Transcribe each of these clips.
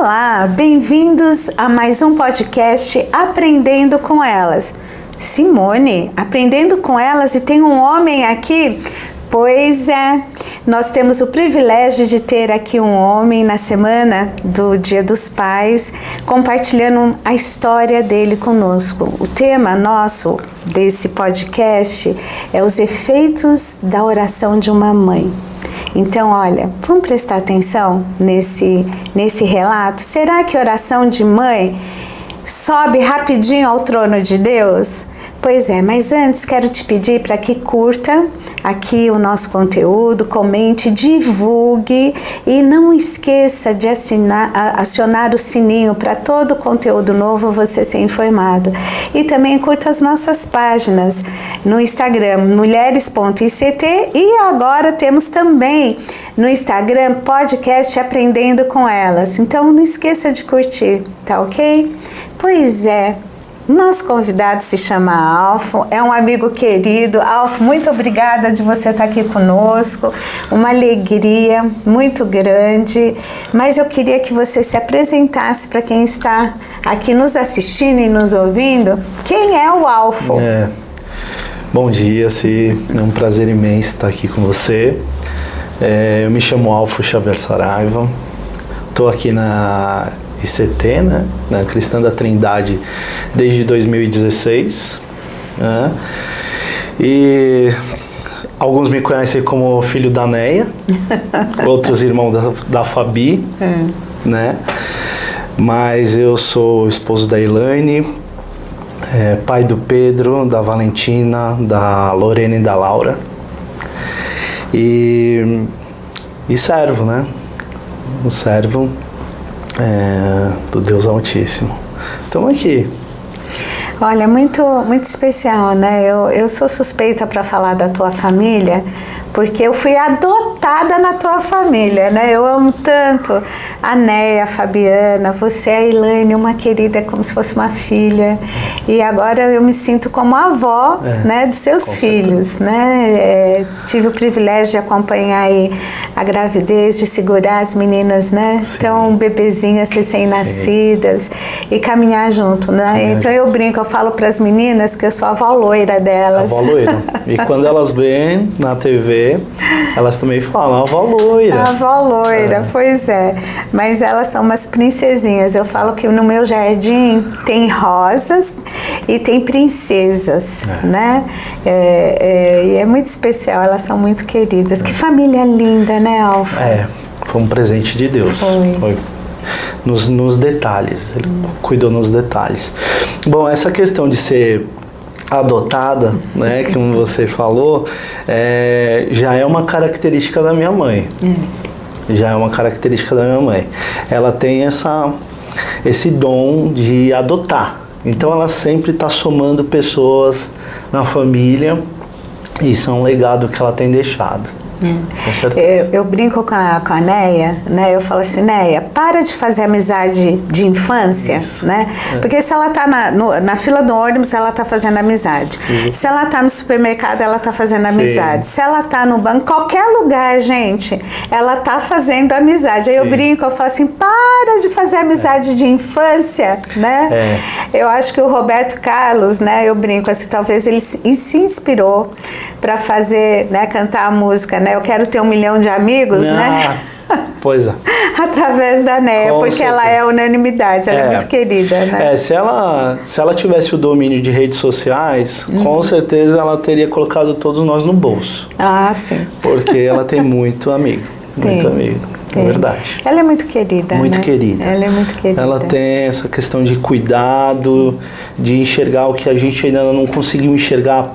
Olá, bem-vindos a mais um podcast Aprendendo com Elas. Simone, aprendendo com elas e tem um homem aqui? Pois é, nós temos o privilégio de ter aqui um homem na semana do Dia dos Pais, compartilhando a história dele conosco. O tema nosso desse podcast é os efeitos da oração de uma mãe. Então, olha, vamos prestar atenção nesse relato. Será que oração de mãe sobe rapidinho ao trono de Deus? Pois é, mas antes quero te pedir para que curta aqui o nosso conteúdo, comente, divulgue e não esqueça de acionar o sininho para todo conteúdo novo você ser informado. E também curta as nossas páginas no Instagram, mulheres.ict, e agora temos também no Instagram podcast Aprendendo com Elas. Então não esqueça de curtir, tá ok? Pois é. Nosso convidado se chama Alfo, é um amigo querido. Alfo, muito obrigada de você estar aqui conosco, uma alegria muito grande, mas eu queria que você se apresentasse para quem está aqui nos assistindo e nos ouvindo. Quem é o Alfo? Bom dia, é um prazer imenso estar aqui com você. Eu me chamo Alfo Xavier Saraiva, estou aqui na ICT, né, na Cristã da Trindade, desde 2016, né, e alguns me conhecem como filho da Neia, outros irmãos da Fabi, né, mas eu sou esposo da Elaine, pai do Pedro, da Valentina, da Lorena e da Laura, e servo, né, servo do Deus Altíssimo. Então aqui. Olha, muito especial, né? Eu sou suspeita para falar da tua família, porque eu fui adotada na tua família, né? Eu amo tanto a Neia, a Fabiana, você, a Elaine, uma querida, como se fosse uma filha. E agora eu me sinto como avó, né, dos seus filhos, né? Tive o privilégio de acompanhar aí a gravidez, de segurar as meninas, né? Sim. Então, bebezinhas recém-nascidas e caminhar junto, né? Então eu brinco, eu falo para as meninas que eu sou a avó loira delas. A avó loira. E quando elas veem na TV, elas também falam, a avó loira. A avó loira, pois é. Mas elas são umas princesinhas. Eu falo que no meu jardim tem rosas e tem princesas, né? E é muito especial, elas são muito queridas. Que família linda, né, Alfa? Foi um presente de Deus. Foi. Nos detalhes, ele cuidou nos detalhes. Bom, essa questão de ser adotada, né, como você falou, já é uma característica da minha mãe. Já é uma característica da minha mãe. Ela tem esse dom de adotar. Então ela sempre está somando pessoas na família. Isso é um legado que ela tem deixado. Com certeza. Eu brinco com a Neia, né? Eu falo assim, Neia, para de fazer amizade de infância, né? Porque se ela tá na fila do ônibus, ela tá fazendo amizade. Se ela tá no supermercado, ela tá fazendo amizade. Se ela tá no banco, qualquer lugar, gente, ela tá fazendo amizade. Aí eu brinco, eu falo assim, para de fazer amizade de infância, né? Eu acho que o Roberto Carlos, né? Eu brinco assim, talvez ele se inspirou para fazer, né? Cantar a música, né? Eu quero ter 1 milhão de amigos, né? Pois é. Através da Neia, porque ela é unanimidade, ela é muito querida, né? Se ela tivesse o domínio de redes sociais, com certeza ela teria colocado todos nós no bolso. Ah, sim. Porque ela tem muito amigo, muito amigo. É verdade. Ela é muito querida, muito querida. Ela é muito querida. Ela tem essa questão de cuidado, de enxergar o que a gente ainda não conseguiu enxergar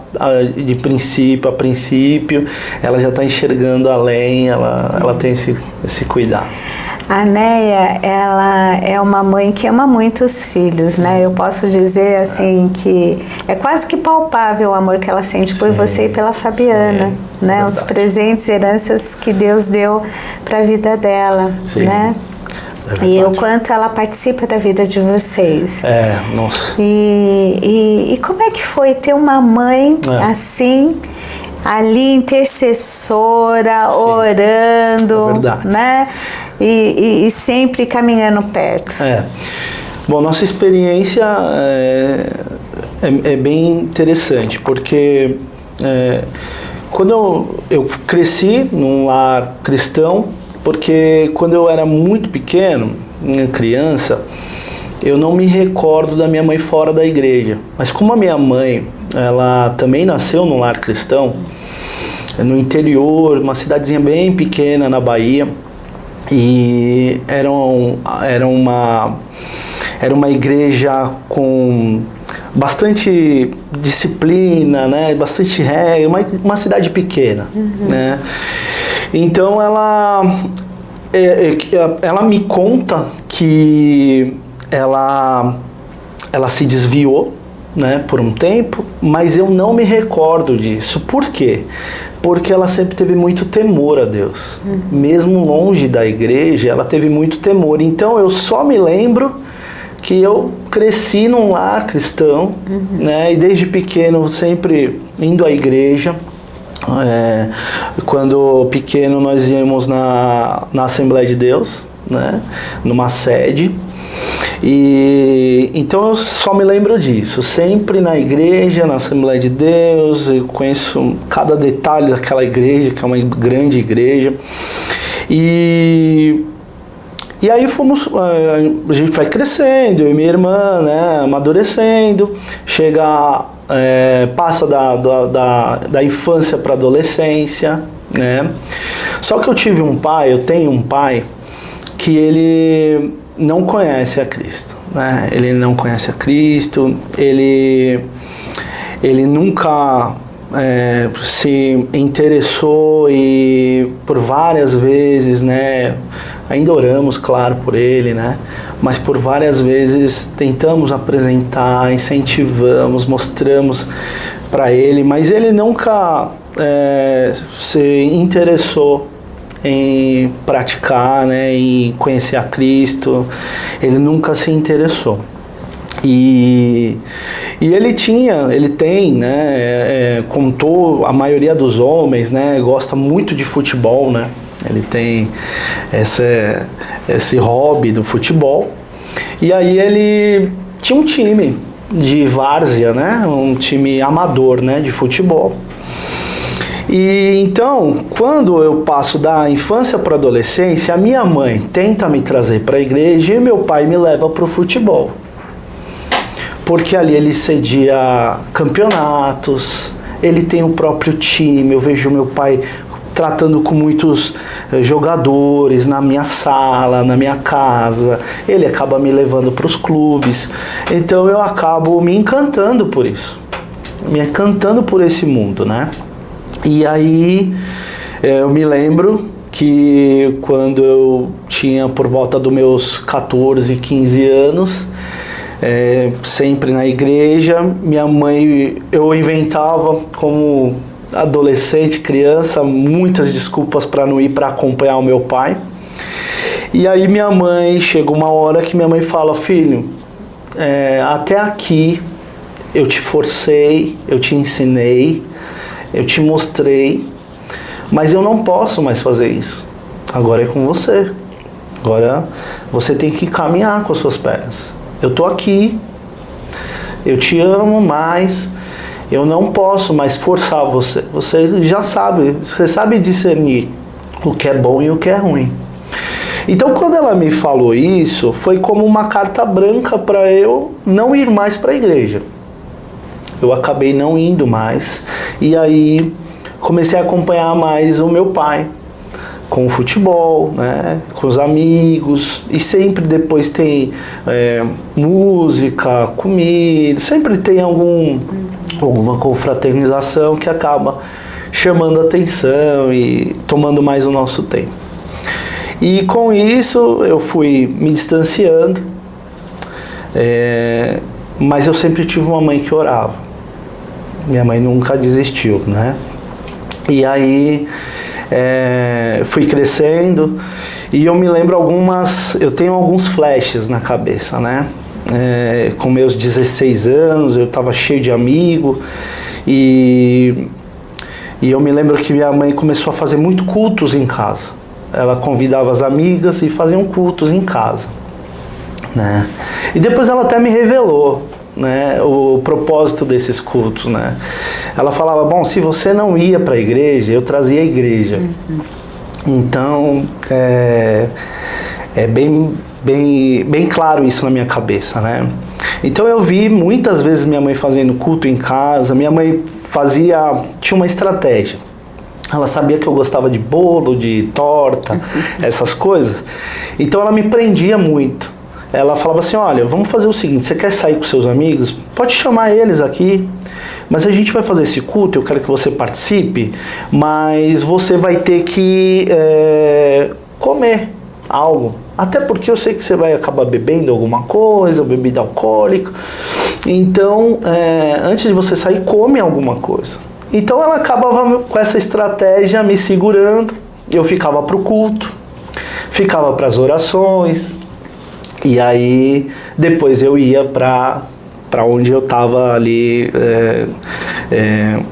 de princípio a princípio. Ela já está enxergando além, ela tem esse cuidado. A Neia, ela é uma mãe que ama muito os filhos, né? Eu posso dizer, assim, que é quase que palpável o amor que ela sente por você e pela Fabiana, né? Os presentes, heranças que Deus deu para a vida dela, né? E o quanto ela participa da vida de vocês. Nossa. E como é que foi ter uma mãe assim, ali intercessora, orando, né? e sempre caminhando perto. Bom, nossa experiência é bem interessante, porque quando eu cresci num lar cristão, porque quando eu era muito pequeno, criança, eu não me recordo da minha mãe fora da igreja. Mas como a minha mãe, ela também nasceu num lar cristão, no interior, uma cidadezinha bem pequena na Bahia, e era uma igreja com bastante disciplina, né? Bastante regra, uma cidade pequena, né? Então ela me conta que ela se desviou, né, por um tempo, mas eu não me recordo disso. Por quê? Porque ela sempre teve muito temor a Deus. Mesmo longe da igreja, ela teve muito temor. Então eu só me lembro que eu cresci num lar cristão, né, e desde pequeno sempre indo à igreja. Quando pequeno nós íamos na Assembleia de Deus, né, numa sede. E então eu só me lembro disso, sempre na igreja, na Assembleia de Deus. Eu conheço cada detalhe daquela igreja, que é uma grande igreja. E aí a gente vai crescendo, eu e minha irmã, né, amadurecendo, passa da infância para a adolescência, né. Só que eu tenho um pai que ele não conhece a Cristo, né? Ele não conhece a Cristo, ele nunca se interessou, e por várias vezes, né, ainda oramos, claro, por ele, né, mas por várias vezes tentamos apresentar, incentivamos, mostramos para ele, mas ele nunca se interessou em praticar, né, em conhecer a Cristo. Ele nunca se interessou. E ele tem, né, como a maioria dos homens, né, gosta muito de futebol, né. Ele tem esse hobby do futebol. E aí ele tinha um time de várzea, né, um time amador, né, de futebol. E então, quando eu passo da infância para a adolescência, a minha mãe tenta me trazer para a igreja e meu pai me leva para o futebol. Porque ali ele cedia campeonatos, ele tem o próprio time. Eu vejo meu pai tratando com muitos jogadores na minha sala, na minha casa. Ele acaba me levando para os clubes. Então eu acabo me encantando por isso, me encantando por esse mundo, né? E aí eu me lembro que quando eu tinha por volta dos meus 14, 15 anos, sempre na igreja, minha mãe, eu inventava como adolescente, criança, muitas desculpas para não ir para acompanhar o meu pai. E aí minha mãe, chega uma hora que minha mãe fala: filho, até aqui eu te forcei, eu te ensinei, eu te mostrei, mas eu não posso mais fazer isso. Agora é com você. Agora você tem que caminhar com as suas pernas. Eu tô aqui, eu te amo, mas eu não posso mais forçar você. Você já sabe, você sabe discernir o que é bom e o que é ruim. Então quando ela me falou isso, foi como uma carta branca para eu não ir mais para a igreja. Eu acabei não indo mais, e aí comecei a acompanhar mais o meu pai com o futebol, né, com os amigos, e sempre depois tem música, comida, sempre tem alguma confraternização que acaba chamando a atenção e tomando mais o nosso tempo. E com isso eu fui me distanciando, mas eu sempre tive uma mãe que orava. Minha mãe nunca desistiu, né? E aí fui crescendo, e eu me lembro eu tenho alguns flashes na cabeça, né? Com meus 16 anos, eu estava cheio de amigo, e eu me lembro que minha mãe começou a fazer muito cultos em casa. ela convidava as amigas e faziam cultos em casa, né? E depois ela até me revelou, né, o propósito desses cultos, né? Ela falava, bom, se você não ia para a igreja, eu trazia a igreja. Então, é bem claro isso na minha cabeça, né? Então eu vi muitas vezes minha mãe fazendo culto em casa. Minha mãe tinha uma estratégia. Ela sabia que eu gostava de bolo, de torta, essas coisas. Então ela me prendia muito. Ela falava assim, olha, vamos fazer o seguinte, você quer sair com seus amigos? Pode chamar eles aqui, mas a gente vai fazer esse culto, eu quero que você participe, mas você vai ter que comer algo. Até porque eu sei que você vai acabar bebendo alguma coisa, bebida alcoólica. Então, antes de você sair, come alguma coisa. Então ela acabava com essa estratégia me segurando. Eu ficava para o culto, ficava para as orações. E aí, depois eu ia para onde eu estava ali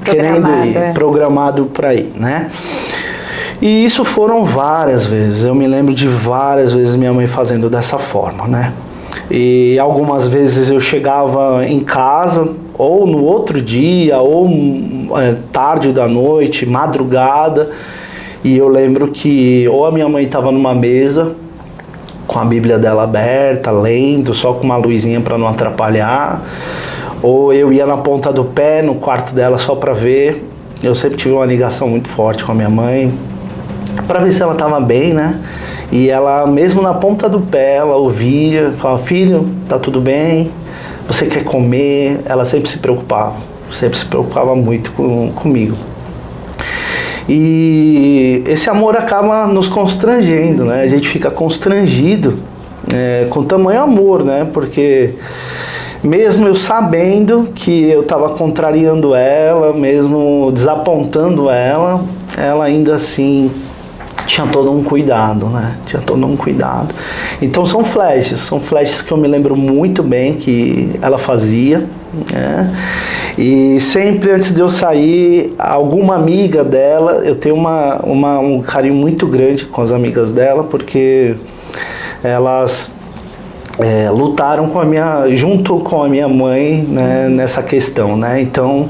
querendo ir, programado para ir, né? E isso foram várias vezes. Eu me lembro de várias vezes minha mãe fazendo dessa forma, né? E algumas vezes eu chegava em casa, ou no outro dia, ou tarde da noite, madrugada, e eu lembro que ou a minha mãe estava numa mesa, com a Bíblia dela aberta, lendo, só com uma luzinha para não atrapalhar, ou eu ia na ponta do pé, no quarto dela, só para ver. Eu sempre tive uma ligação muito forte com a minha mãe, para ver se ela estava bem, né? E ela, mesmo na ponta do pé, ela ouvia, falava, filho, tá tudo bem? Você quer comer? Ela sempre se preocupava muito comigo. E esse amor acaba nos constrangendo, né? A gente fica constrangido com tamanho amor, né? Porque mesmo eu sabendo que eu estava contrariando ela, mesmo desapontando ela, ela ainda assim tinha todo um cuidado, né? Tinha todo um cuidado. Então são flashes que eu me lembro muito bem que ela fazia, né? E sempre antes de eu sair, alguma amiga dela, eu tenho um carinho muito grande com as amigas dela, porque elas lutaram junto com a minha mãe, né, nessa questão, né? Então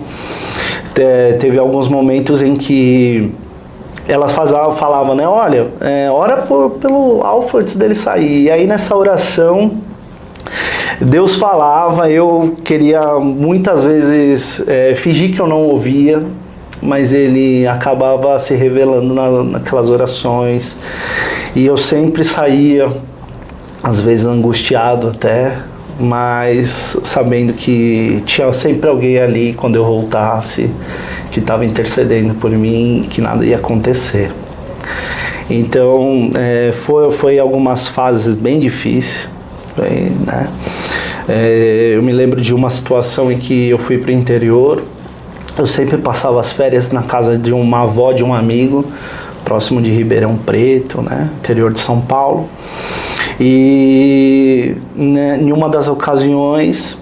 teve alguns momentos em que elas falavam, né, olha, ora pelo Alfa antes dele sair. E aí nessa oração Deus falava, eu queria muitas vezes fingir que eu não ouvia, mas ele acabava se revelando naquelas orações. E eu sempre saía, às vezes angustiado até, mas sabendo que tinha sempre alguém ali quando eu voltasse, que estava intercedendo por mim, que nada ia acontecer. Então, foi algumas fases bem difíceis, né? Eu me lembro de uma situação em que eu fui para o interior. Eu sempre passava as férias na casa de uma avó de um amigo, próximo de Ribeirão Preto, né? Interior de São Paulo. E em uma das ocasiões,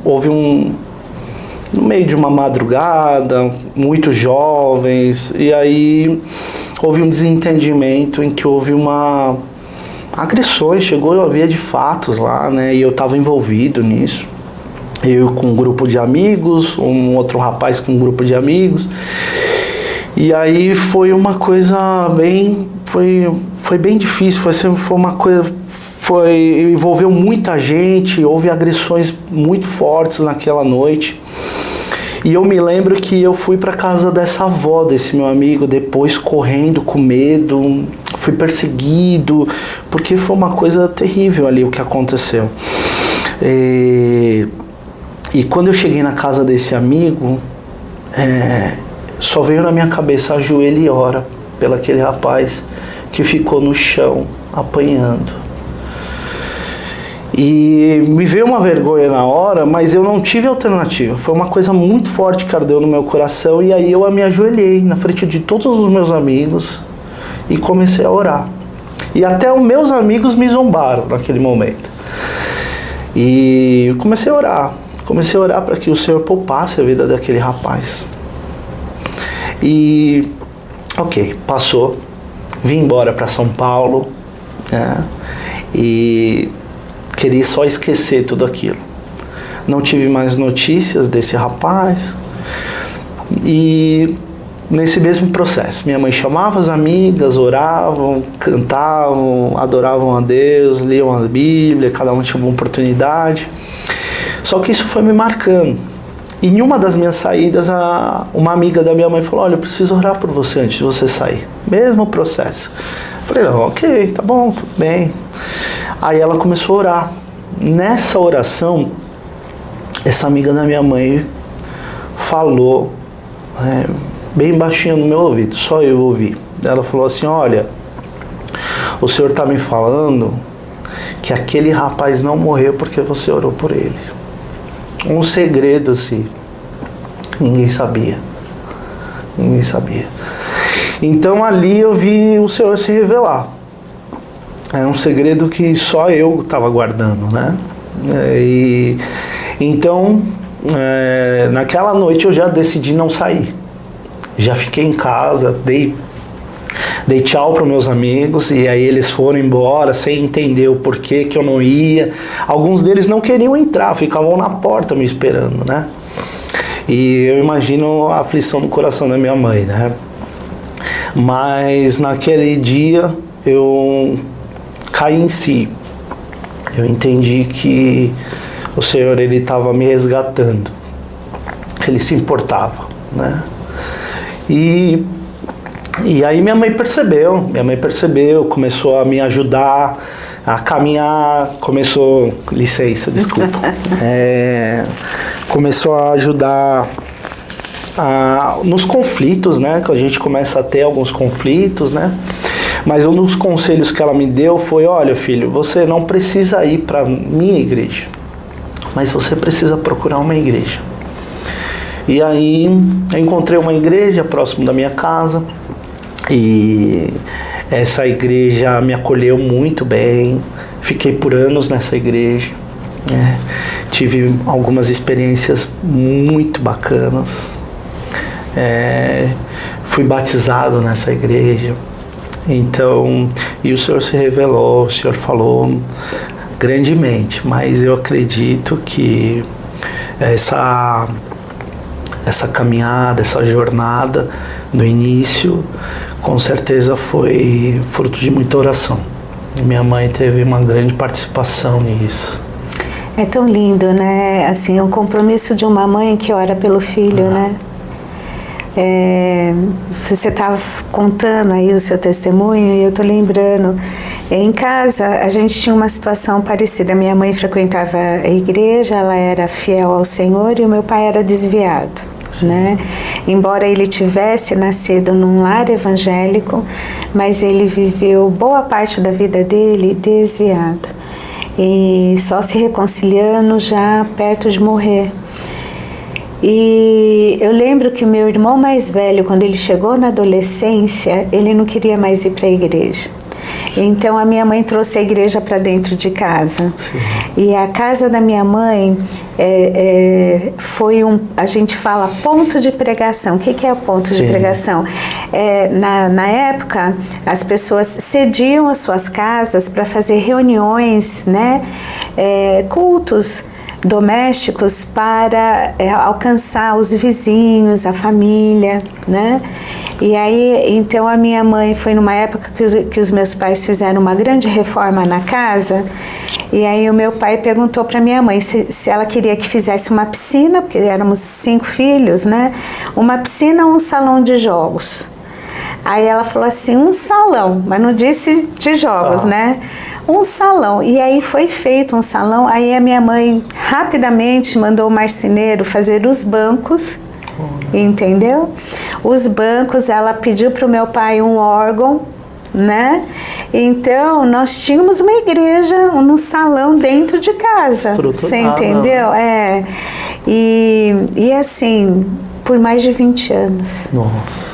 houve no meio de uma madrugada, muitos jovens, e aí houve um desentendimento em que houve agressões, chegou a via de fatos lá, né? E eu estava envolvido nisso. Eu com um grupo de amigos, um outro rapaz com um grupo de amigos. E aí foi uma coisa foi bem difícil, foi uma coisa, envolveu muita gente, houve agressões muito fortes naquela noite. E eu me lembro que eu fui para casa dessa avó, desse meu amigo, depois correndo com medo, fui perseguido, porque foi uma coisa terrível ali o que aconteceu. E quando eu cheguei na casa desse amigo, só veio na minha cabeça, ajoelha e ora pelo aquele rapaz que ficou no chão, apanhando. E me veio uma vergonha na hora, mas eu não tive alternativa. Foi uma coisa muito forte que ardeu no meu coração, e aí eu me ajoelhei na frente de todos os meus amigos e comecei a orar. E até os meus amigos me zombaram naquele momento. E eu comecei a orar para que o Senhor poupasse a vida daquele rapaz. E, ok, passou. vim embora para São Paulo, né? E queria só esquecer tudo aquilo. Não tive mais notícias desse rapaz. E nesse mesmo processo, minha mãe chamava as amigas, oravam, cantavam, adoravam a Deus, liam a Bíblia, cada um tinha uma oportunidade. Só que isso foi me marcando. E em uma das minhas saídas, uma amiga da minha mãe falou: olha, eu preciso orar por você antes de você sair. Mesmo processo. Eu falei: não, ok, tá bom, tudo bem. Aí ela começou a orar. Nessa oração, essa amiga da minha mãe falou, bem baixinho no meu ouvido, só eu ouvi. Ela falou assim: olha, o Senhor está me falando que aquele rapaz não morreu porque você orou por ele. Um segredo, assim, ninguém sabia. Ninguém sabia. Então ali eu vi o Senhor se revelar. Era um segredo que só eu estava guardando, né? Então, naquela noite eu já decidi não sair. Já fiquei em casa, dei tchau para meus amigos, e aí eles foram embora sem entender o porquê que eu não ia. Alguns deles não queriam entrar, ficavam na porta me esperando, né? E eu imagino a aflição no coração da minha mãe, né? Mas naquele dia eu caí em si. Eu entendi que o Senhor, Ele estava me resgatando. Ele se importava, né? E aí minha mãe percebeu, começou a me ajudar a caminhar, licença, desculpa, começou a ajudar nos conflitos, né, que a gente começa a ter alguns conflitos, né, mas um dos conselhos que ela me deu foi: olha, filho, você não precisa ir para minha igreja, mas você precisa procurar uma igreja. E aí eu encontrei uma igreja próximo da minha casa, e essa igreja me acolheu muito bem. Fiquei por anos nessa igreja, né? Tive algumas experiências muito bacanas. Fui batizado nessa igreja. Então, e o Senhor se revelou, o Senhor falou grandemente, mas eu acredito que essa caminhada, essa jornada no início, com certeza foi fruto de muita oração. Minha mãe teve uma grande participação nisso. É tão lindo, né? Assim, o compromisso de uma mãe que ora pelo filho, né? Você estava contando aí o seu testemunho e eu estou lembrando. Em casa, a gente tinha uma situação parecida. Minha mãe frequentava a igreja, ela era fiel ao Senhor, e o meu pai era desviado, né? Embora ele tivesse nascido num lar evangélico, mas ele viveu boa parte da vida dele desviado. E só se reconciliando já perto de morrer. E eu lembro que o meu irmão mais velho, quando ele chegou na adolescência, ele não queria mais ir para a igreja. Então a minha mãe trouxe a igreja para dentro de casa. Sim. E a casa da minha mãe foi a gente fala ponto de pregação. O que é o ponto de pregação? Na época, as pessoas cediam as suas casas para fazer reuniões, né? Cultos domésticos para alcançar os vizinhos, a família, né? E aí, então a minha mãe foi numa época que os meus pais fizeram uma grande reforma na casa, e aí o meu pai perguntou para minha mãe se ela queria que fizesse uma piscina, porque éramos 5 filhos, né? Uma piscina ou um salão de jogos. Aí ela falou assim: um salão, mas não disse de jogos, né? Um salão. E aí foi feito um salão. Aí a minha mãe rapidamente mandou o marceneiro fazer os bancos, entendeu? Os bancos, ela pediu para o meu pai um órgão, né? Então nós tínhamos uma igreja no salão dentro de casa. Você entendeu? E assim, por mais de 20 anos. Nossa.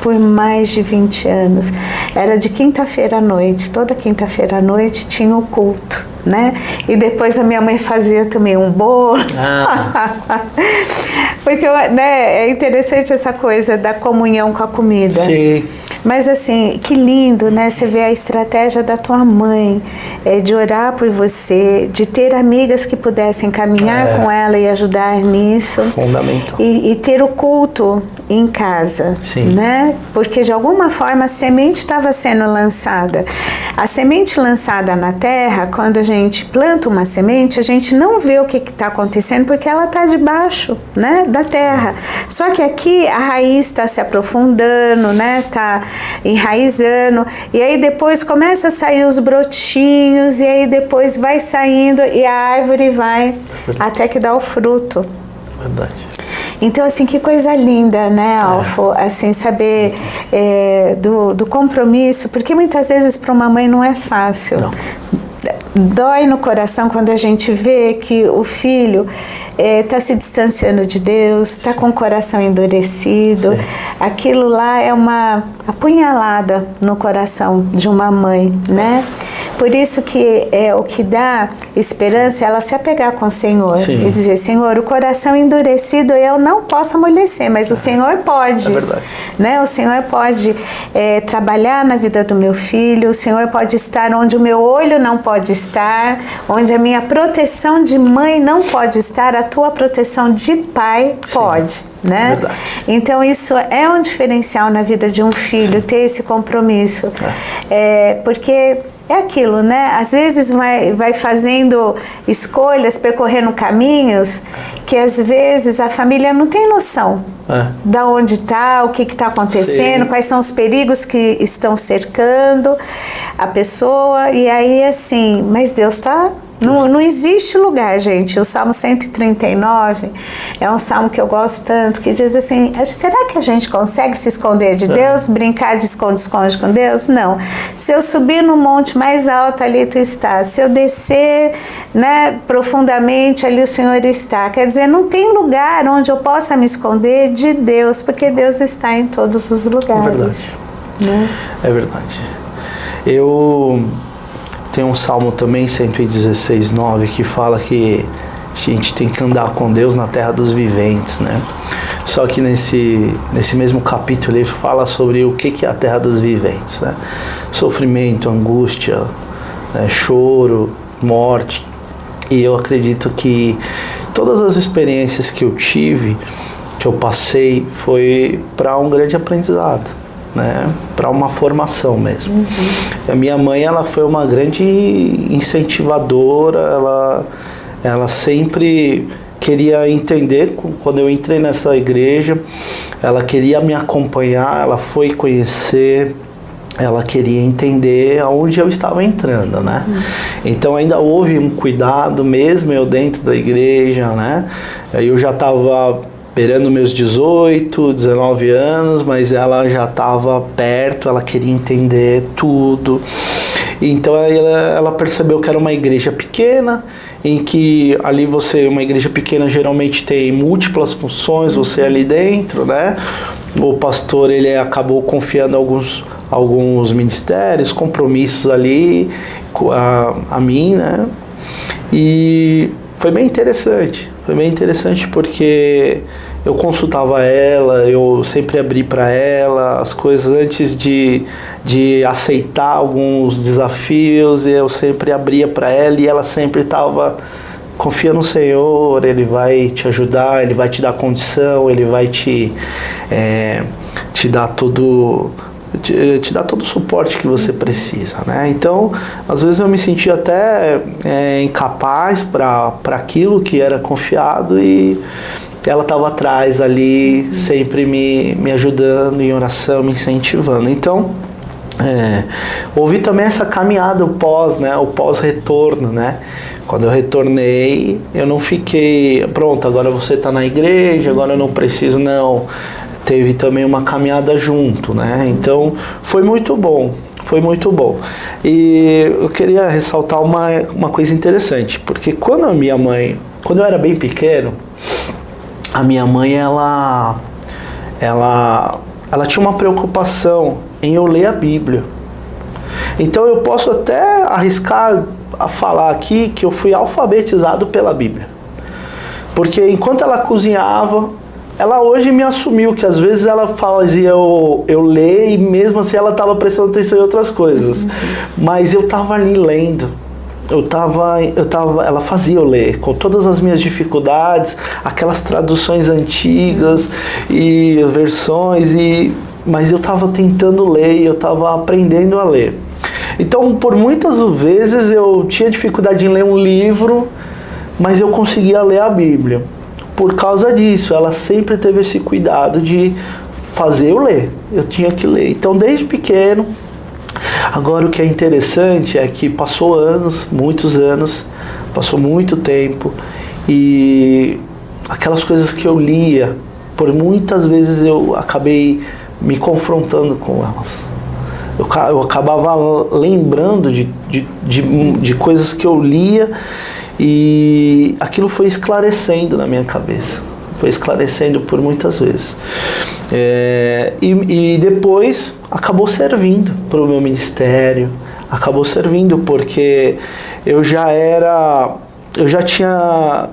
Por mais de 20 anos. Era de quinta-feira à noite. Toda quinta-feira à noite tinha o culto. né? E depois a minha mãe fazia também um bolo. Porque, né, é interessante essa coisa da comunhão com a comida. Sim. Mas assim, que lindo, né? Você vê a estratégia da tua mãe, de orar por você, de ter amigas que pudessem caminhar com ela e ajudar nisso. Fundamental. E ter o culto em casa, Sim. né? Porque de alguma forma a semente estava sendo lançada. A semente lançada na terra, quando a gente planta uma semente, a gente não vê o que está acontecendo porque ela está debaixo, né, da terra. Só que aqui a raiz está se aprofundando, né? Está enraizando, e aí depois começa a sair os brotinhos, e aí depois vai saindo e a árvore vai até que dá o fruto. Verdade. Então, assim, que coisa linda, né, Alfo? Assim, saber do compromisso, porque muitas vezes para uma mãe não é fácil. Não. Dói no coração quando a gente vê que o filho está se distanciando de Deus, está com o coração endurecido. Sim. Aquilo lá é uma apunhalada no coração de uma mãe, né? Por isso que o que dá esperança é ela se apegar com o Senhor. Sim. E dizer, Senhor, o coração endurecido eu não posso amolecer, mas o Senhor pode. É verdade. Né? O Senhor pode trabalhar na vida do meu filho, o Senhor pode estar onde o meu olho não pode estar, onde a minha proteção de mãe não pode estar, a tua proteção de pai pode. Né? Verdade. Então isso é um diferencial na vida de um filho, ter esse compromisso. Porque é aquilo, né? Às vezes vai fazendo escolhas, percorrendo caminhos que às vezes a família não tem noção da onde está, o que está acontecendo, sim, quais são os perigos que estão cercando a pessoa, e aí assim, mas Deus está... Não existe lugar, gente. O Salmo 139 é um salmo que eu gosto tanto, que diz assim, será que a gente consegue se esconder de Deus? Brincar de esconde-esconde com Deus? Não. Se eu subir no monte mais alto, ali tu estás. Se eu descer, né, profundamente, ali o Senhor está. Quer dizer, não tem lugar onde eu possa me esconder de Deus, porque Deus está em todos os lugares. É verdade. Né? É verdade. Tem um salmo também, 116:9, que fala que a gente tem que andar com Deus na terra dos viventes, né? Só que nesse mesmo capítulo ele fala sobre o que é a terra dos viventes, né? Sofrimento, angústia, né? Choro, morte. E eu acredito que todas as experiências que eu tive, que eu passei, foi para um grande aprendizado, né, para uma formação mesmo. Uhum. A minha mãe, ela foi uma grande incentivadora, ela sempre queria entender. Quando eu entrei nessa igreja, ela queria me acompanhar, ela foi conhecer, ela queria entender aonde eu estava entrando, né? Uhum. Então ainda houve um cuidado, mesmo eu dentro da igreja, né? Eu já estava beirando meus 18, 19 anos, mas ela já estava perto, ela queria entender tudo. Então ela percebeu que era uma igreja pequena, em que ali uma igreja pequena geralmente tem múltiplas funções, você ali dentro, né? O pastor, ele acabou confiando alguns ministérios, compromissos ali a mim, né? E foi bem interessante porque eu consultava ela, eu sempre abri para ela as coisas antes de aceitar alguns desafios, eu sempre abria para ela e ela sempre estava: confia no Senhor, Ele vai te ajudar, Ele vai te dar condição, Ele vai te dar todo o suporte que você precisa, né? Então, às vezes eu me sentia até incapaz para aquilo que era confiado, e ela estava atrás ali, sempre me ajudando em oração, me incentivando. Então, houve também essa caminhada, o pós-retorno, né? Quando eu retornei, eu não fiquei, pronto, agora você está na igreja, agora eu não preciso, não. Teve também uma caminhada junto, né? Então, foi muito bom. E eu queria ressaltar uma coisa interessante, porque quando eu era bem pequeno, a minha mãe, ela tinha uma preocupação em eu ler a Bíblia. Então eu posso até arriscar a falar aqui que eu fui alfabetizado pela Bíblia. Porque enquanto ela cozinhava, ela hoje me assumiu que às vezes ela fazia eu ler e mesmo assim ela estava prestando atenção em outras coisas. Mas eu estava ali lendo. Ela fazia eu ler com todas as minhas dificuldades, aquelas traduções antigas e versões, mas eu estava tentando ler, eu estava aprendendo a ler. Então, por muitas vezes eu tinha dificuldade em ler um livro, mas eu conseguia ler a Bíblia. Por causa disso, ela sempre teve esse cuidado de fazer eu ler. Eu tinha que ler. Então, desde pequeno. Agora, o que é interessante é que passou anos, muitos anos, passou muito tempo, e aquelas coisas que eu lia, por muitas vezes eu acabei me confrontando com elas. Eu acabava lembrando de coisas que eu lia, e aquilo foi esclarecendo na minha cabeça. Foi esclarecendo por muitas vezes. E depois acabou servindo para o meu ministério, acabou servindo porque eu já tinha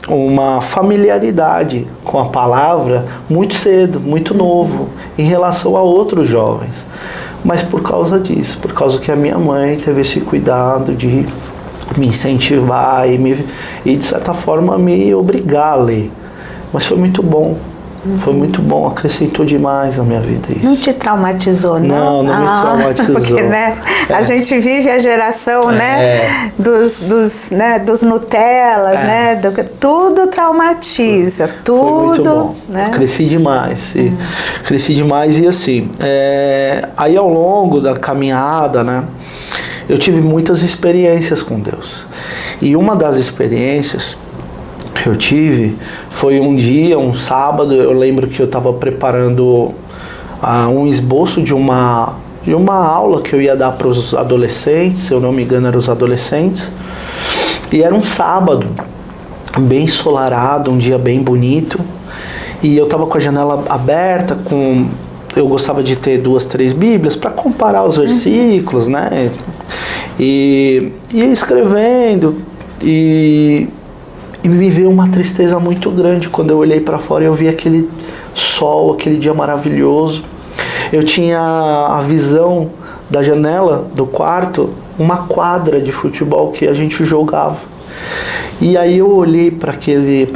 uma familiaridade com a palavra muito cedo, muito novo, em relação a outros jovens. Mas por causa disso, por causa que a minha mãe teve esse cuidado de me incentivar e de certa forma me obrigar a ler. Mas foi muito bom. Foi muito bom, acrescentou demais na minha vida isso. Não te traumatizou, não? Não me traumatizou. Porque, né, a gente vive a geração, né, dos Nutellas, né, tudo traumatiza, tudo. Foi muito bom, né? Cresci demais, e assim, aí ao longo da caminhada, né, eu tive muitas experiências com Deus. E uma das experiências que eu tive foi um dia, um sábado, eu lembro que eu estava preparando um esboço de uma aula que eu ia dar para os adolescentes, se eu não me engano eram os adolescentes, e era um sábado, bem ensolarado, um dia bem bonito, e eu estava com a janela aberta, eu gostava de ter 2, 3 Bíblias para comparar os versículos, né, e ia escrevendo, e me veio uma tristeza muito grande quando eu olhei para fora e eu vi aquele sol, aquele dia maravilhoso. Eu tinha a visão da janela do quarto, uma quadra de futebol que a gente jogava. E aí eu olhei para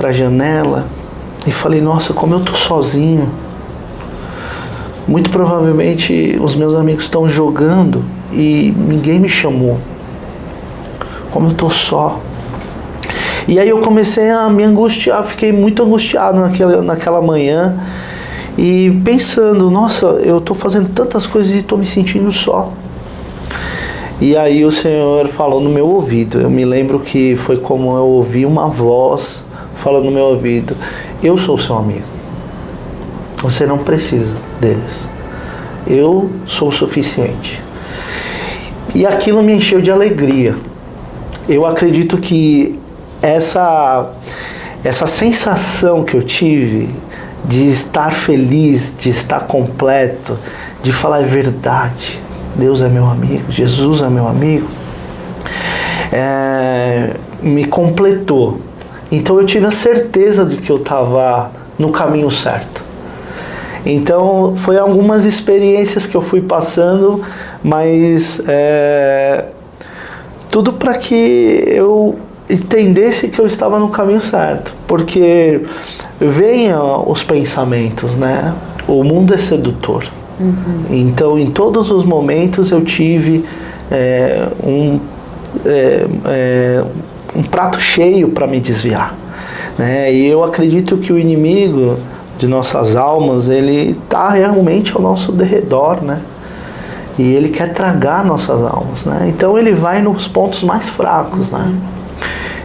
a janela e falei, nossa, como eu tô sozinho. Muito provavelmente os meus amigos estão jogando e ninguém me chamou. Como eu tô só. E aí eu comecei a me angustiar, fiquei muito angustiado naquela manhã e pensando, nossa, eu estou fazendo tantas coisas e estou me sentindo só. E aí o Senhor falou no meu ouvido, eu me lembro que foi como eu ouvi uma voz falando no meu ouvido, eu sou seu amigo, você não precisa deles, eu sou o suficiente. E aquilo me encheu de alegria. Eu acredito que essa sensação que eu tive de estar feliz, de estar completo, de falar a verdade, Deus é meu amigo, Jesus é meu amigo, me completou. Então eu tive a certeza de que eu estava no caminho certo. Então foi algumas experiências que eu fui passando, mas tudo para que eu entendesse que eu estava no caminho certo, porque venham os pensamentos, né? O mundo é sedutor. Então, em todos os momentos eu tive um prato cheio para me desviar, né? E eu acredito que o inimigo de nossas almas, ele está realmente ao nosso derredor, né? E ele quer tragar nossas almas, né? Então ele vai nos pontos mais fracos, né?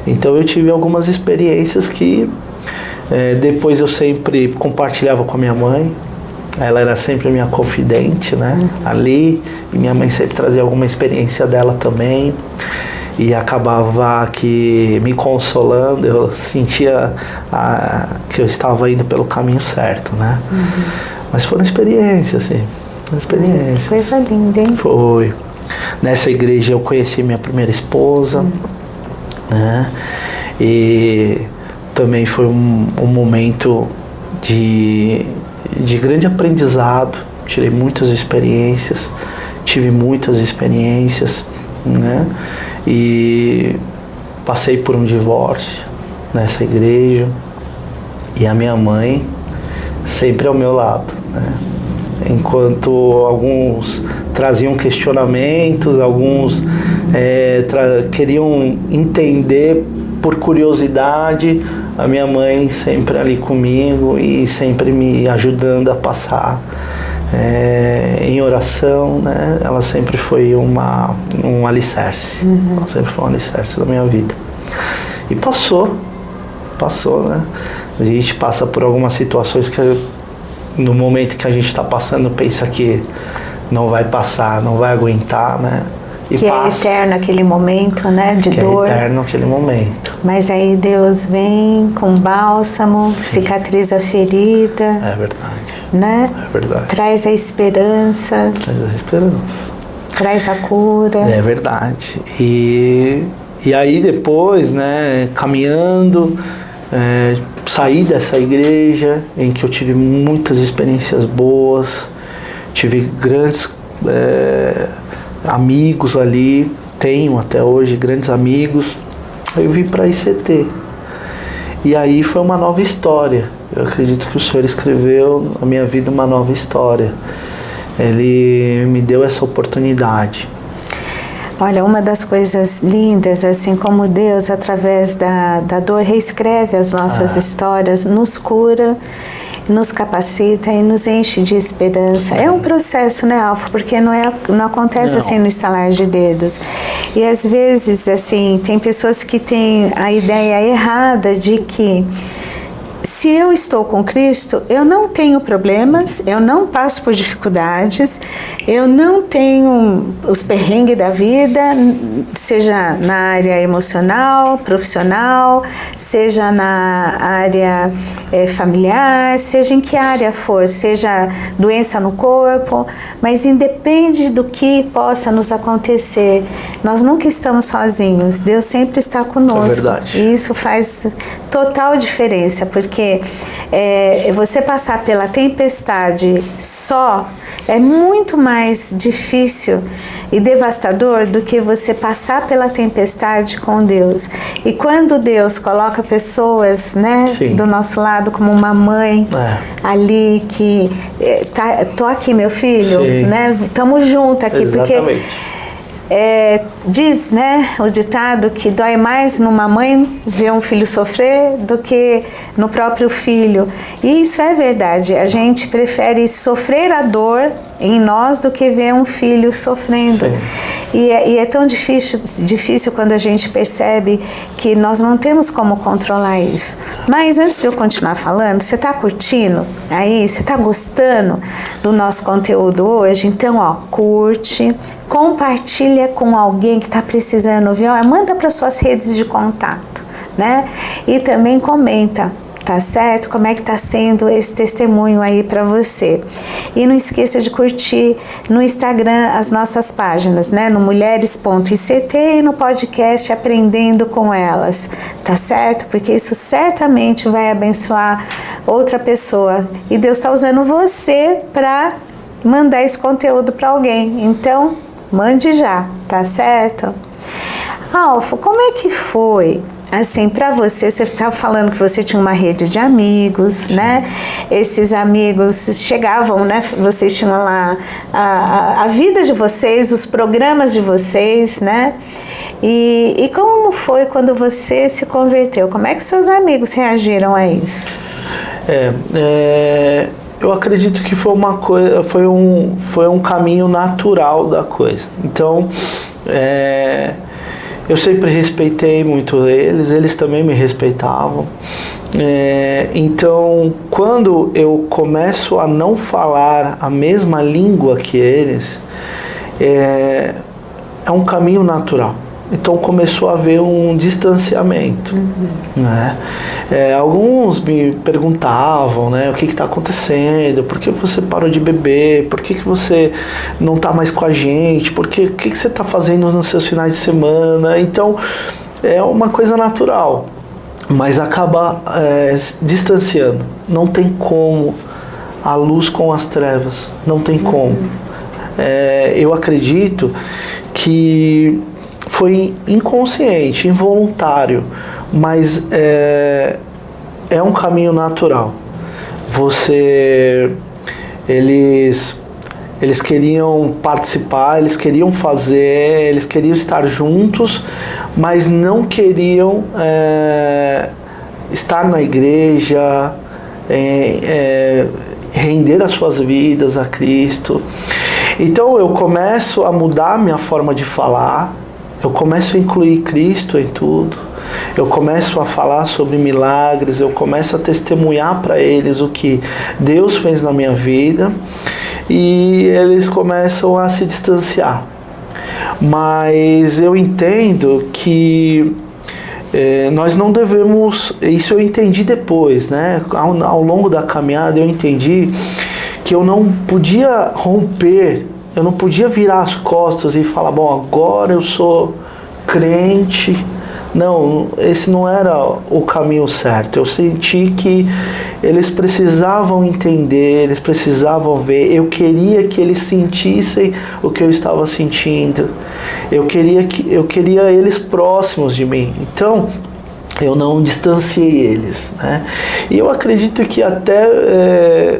Então eu tive algumas experiências que depois eu sempre compartilhava com a minha mãe. Ela era sempre minha confidente, né? Ali, e minha mãe sempre trazia alguma experiência dela também. E acabava que me consolando, eu sentia que eu estava indo pelo caminho certo, né? Mas foram experiências, assim. Experiências. Coisa linda, hein? Foi. Nessa igreja eu conheci minha primeira esposa, né? E também foi um momento de grande aprendizado. Tirei muitas experiências, tive muitas experiências, né? E passei por um divórcio nessa igreja, e a minha mãe sempre ao meu lado, né? Enquanto alguns traziam questionamentos, alguns queriam entender por curiosidade, a minha mãe sempre ali comigo e sempre me ajudando a passar em oração, né? Ela sempre foi um alicerce, ela sempre foi um alicerce da minha vida. E passou, né? A gente passa por algumas situações que no momento que a gente está passando pensa que não vai passar, não vai aguentar, né? E que passa. É eterno aquele momento, né, de que dor. É eterno aquele momento. Mas aí Deus vem com bálsamo, sim, cicatriza a ferida. É verdade. Né? É verdade. Traz a esperança. Traz a esperança. Traz a cura. É verdade. E aí depois, né, caminhando, saí dessa igreja em que eu tive muitas experiências boas, tive grandes amigos ali, tenho até hoje grandes amigos. Aí eu vim para a ICT. E aí foi uma nova história. Eu acredito que o Senhor escreveu na minha vida uma nova história. Ele me deu essa oportunidade. Olha, uma das coisas lindas, assim como Deus, através da dor, reescreve as nossas histórias, nos cura, nos capacita e nos enche de esperança. É um processo, né, Alfa? Porque não acontece assim no estalar de dedos. E às vezes, assim, tem pessoas que têm a ideia errada de que se eu estou com Cristo, eu não tenho problemas, eu não passo por dificuldades, eu não tenho os perrengues da vida, seja na área emocional, profissional, seja na área familiar, seja em que área for, seja doença no corpo, mas independe do que possa nos acontecer, nós nunca estamos sozinhos, Deus sempre está conosco. É verdade. E isso faz total diferença, porque você passar pela tempestade só é muito mais difícil e devastador do que você passar pela tempestade com Deus. E quando Deus coloca pessoas, né, do nosso lado, como uma mãe ali que tô aqui, meu filho, né, estamos juntos aqui. Exatamente. Porque diz, né, o ditado que dói mais numa mãe ver um filho sofrer do que no próprio filho. E isso é verdade. A gente prefere sofrer a dor em nós do que ver um filho sofrendo. E é tão difícil quando a gente percebe que nós não temos como controlar isso. Mas antes de eu continuar falando, você está curtindo aí? Você está gostando do nosso conteúdo hoje? Então, ó, curte, compartilha com alguém que está precisando ouvir, manda para suas redes de contato, né? E também comenta, tá certo? Como é que tá sendo esse testemunho aí para você? E não esqueça de curtir no Instagram as nossas páginas, né? No mulheres.ict e no podcast Aprendendo com Elas, tá certo? Porque isso certamente vai abençoar outra pessoa. E Deus está usando você para mandar esse conteúdo para alguém. Então, mande já, tá certo? Alfa, como é que foi? Assim, para você estava falando que você tinha uma rede de amigos, né? Esses amigos chegavam, né? Vocês tinham lá a vida de vocês, os programas de vocês, né? E como foi quando você se converteu? Como é que seus amigos reagiram a isso? Eu acredito que foi uma coisa, foi um caminho natural da coisa. Então, eu sempre respeitei muito eles também me respeitavam. Então, quando eu começo a não falar a mesma língua que eles, é um caminho natural. Então começou a haver um distanciamento, né? Alguns me perguntavam, né, o que está acontecendo, por que você parou de beber, por que você não está mais com a gente, o que você está fazendo nos seus finais de semana. Então é uma coisa natural, mas acaba distanciando. Não tem como, a luz com as trevas, não tem como. Eu acredito que foi inconsciente, involuntário, mas é um caminho natural. Eles queriam participar, eles queriam fazer, eles queriam estar juntos, mas não queriam estar na igreja, render as suas vidas a Cristo. Então eu começo a mudar minha forma de falar, eu começo a incluir Cristo em tudo, eu começo a falar sobre milagres, eu começo a testemunhar para eles o que Deus fez na minha vida, e eles começam a se distanciar. Mas eu entendo que nós não devemos, isso eu entendi depois, né? Ao longo da caminhada eu entendi que eu não podia romper, eu não podia virar as costas e falar, bom, agora eu sou crente. Não, esse não era o caminho certo. Eu senti que eles precisavam entender, eles precisavam ver. Eu queria que eles sentissem o que eu estava sentindo. Eu queria eles próximos de mim. Então, eu não distanciei eles, né? E eu acredito que até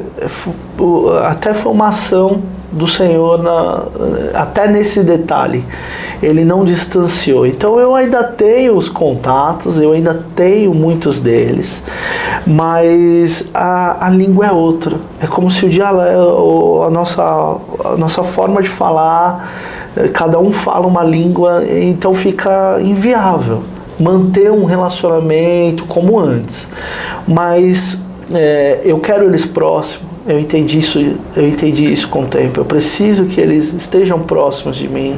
foi uma ação do Senhor, até nesse detalhe. Ele não distanciou. Então eu ainda tenho os contatos, eu ainda tenho muitos deles, mas a língua é outra. É como se a nossa forma de falar, cada um fala uma língua, então fica inviável manter um relacionamento como antes. Mas eu quero eles próximos. Eu entendi isso com o tempo. Eu preciso que eles estejam próximos de mim,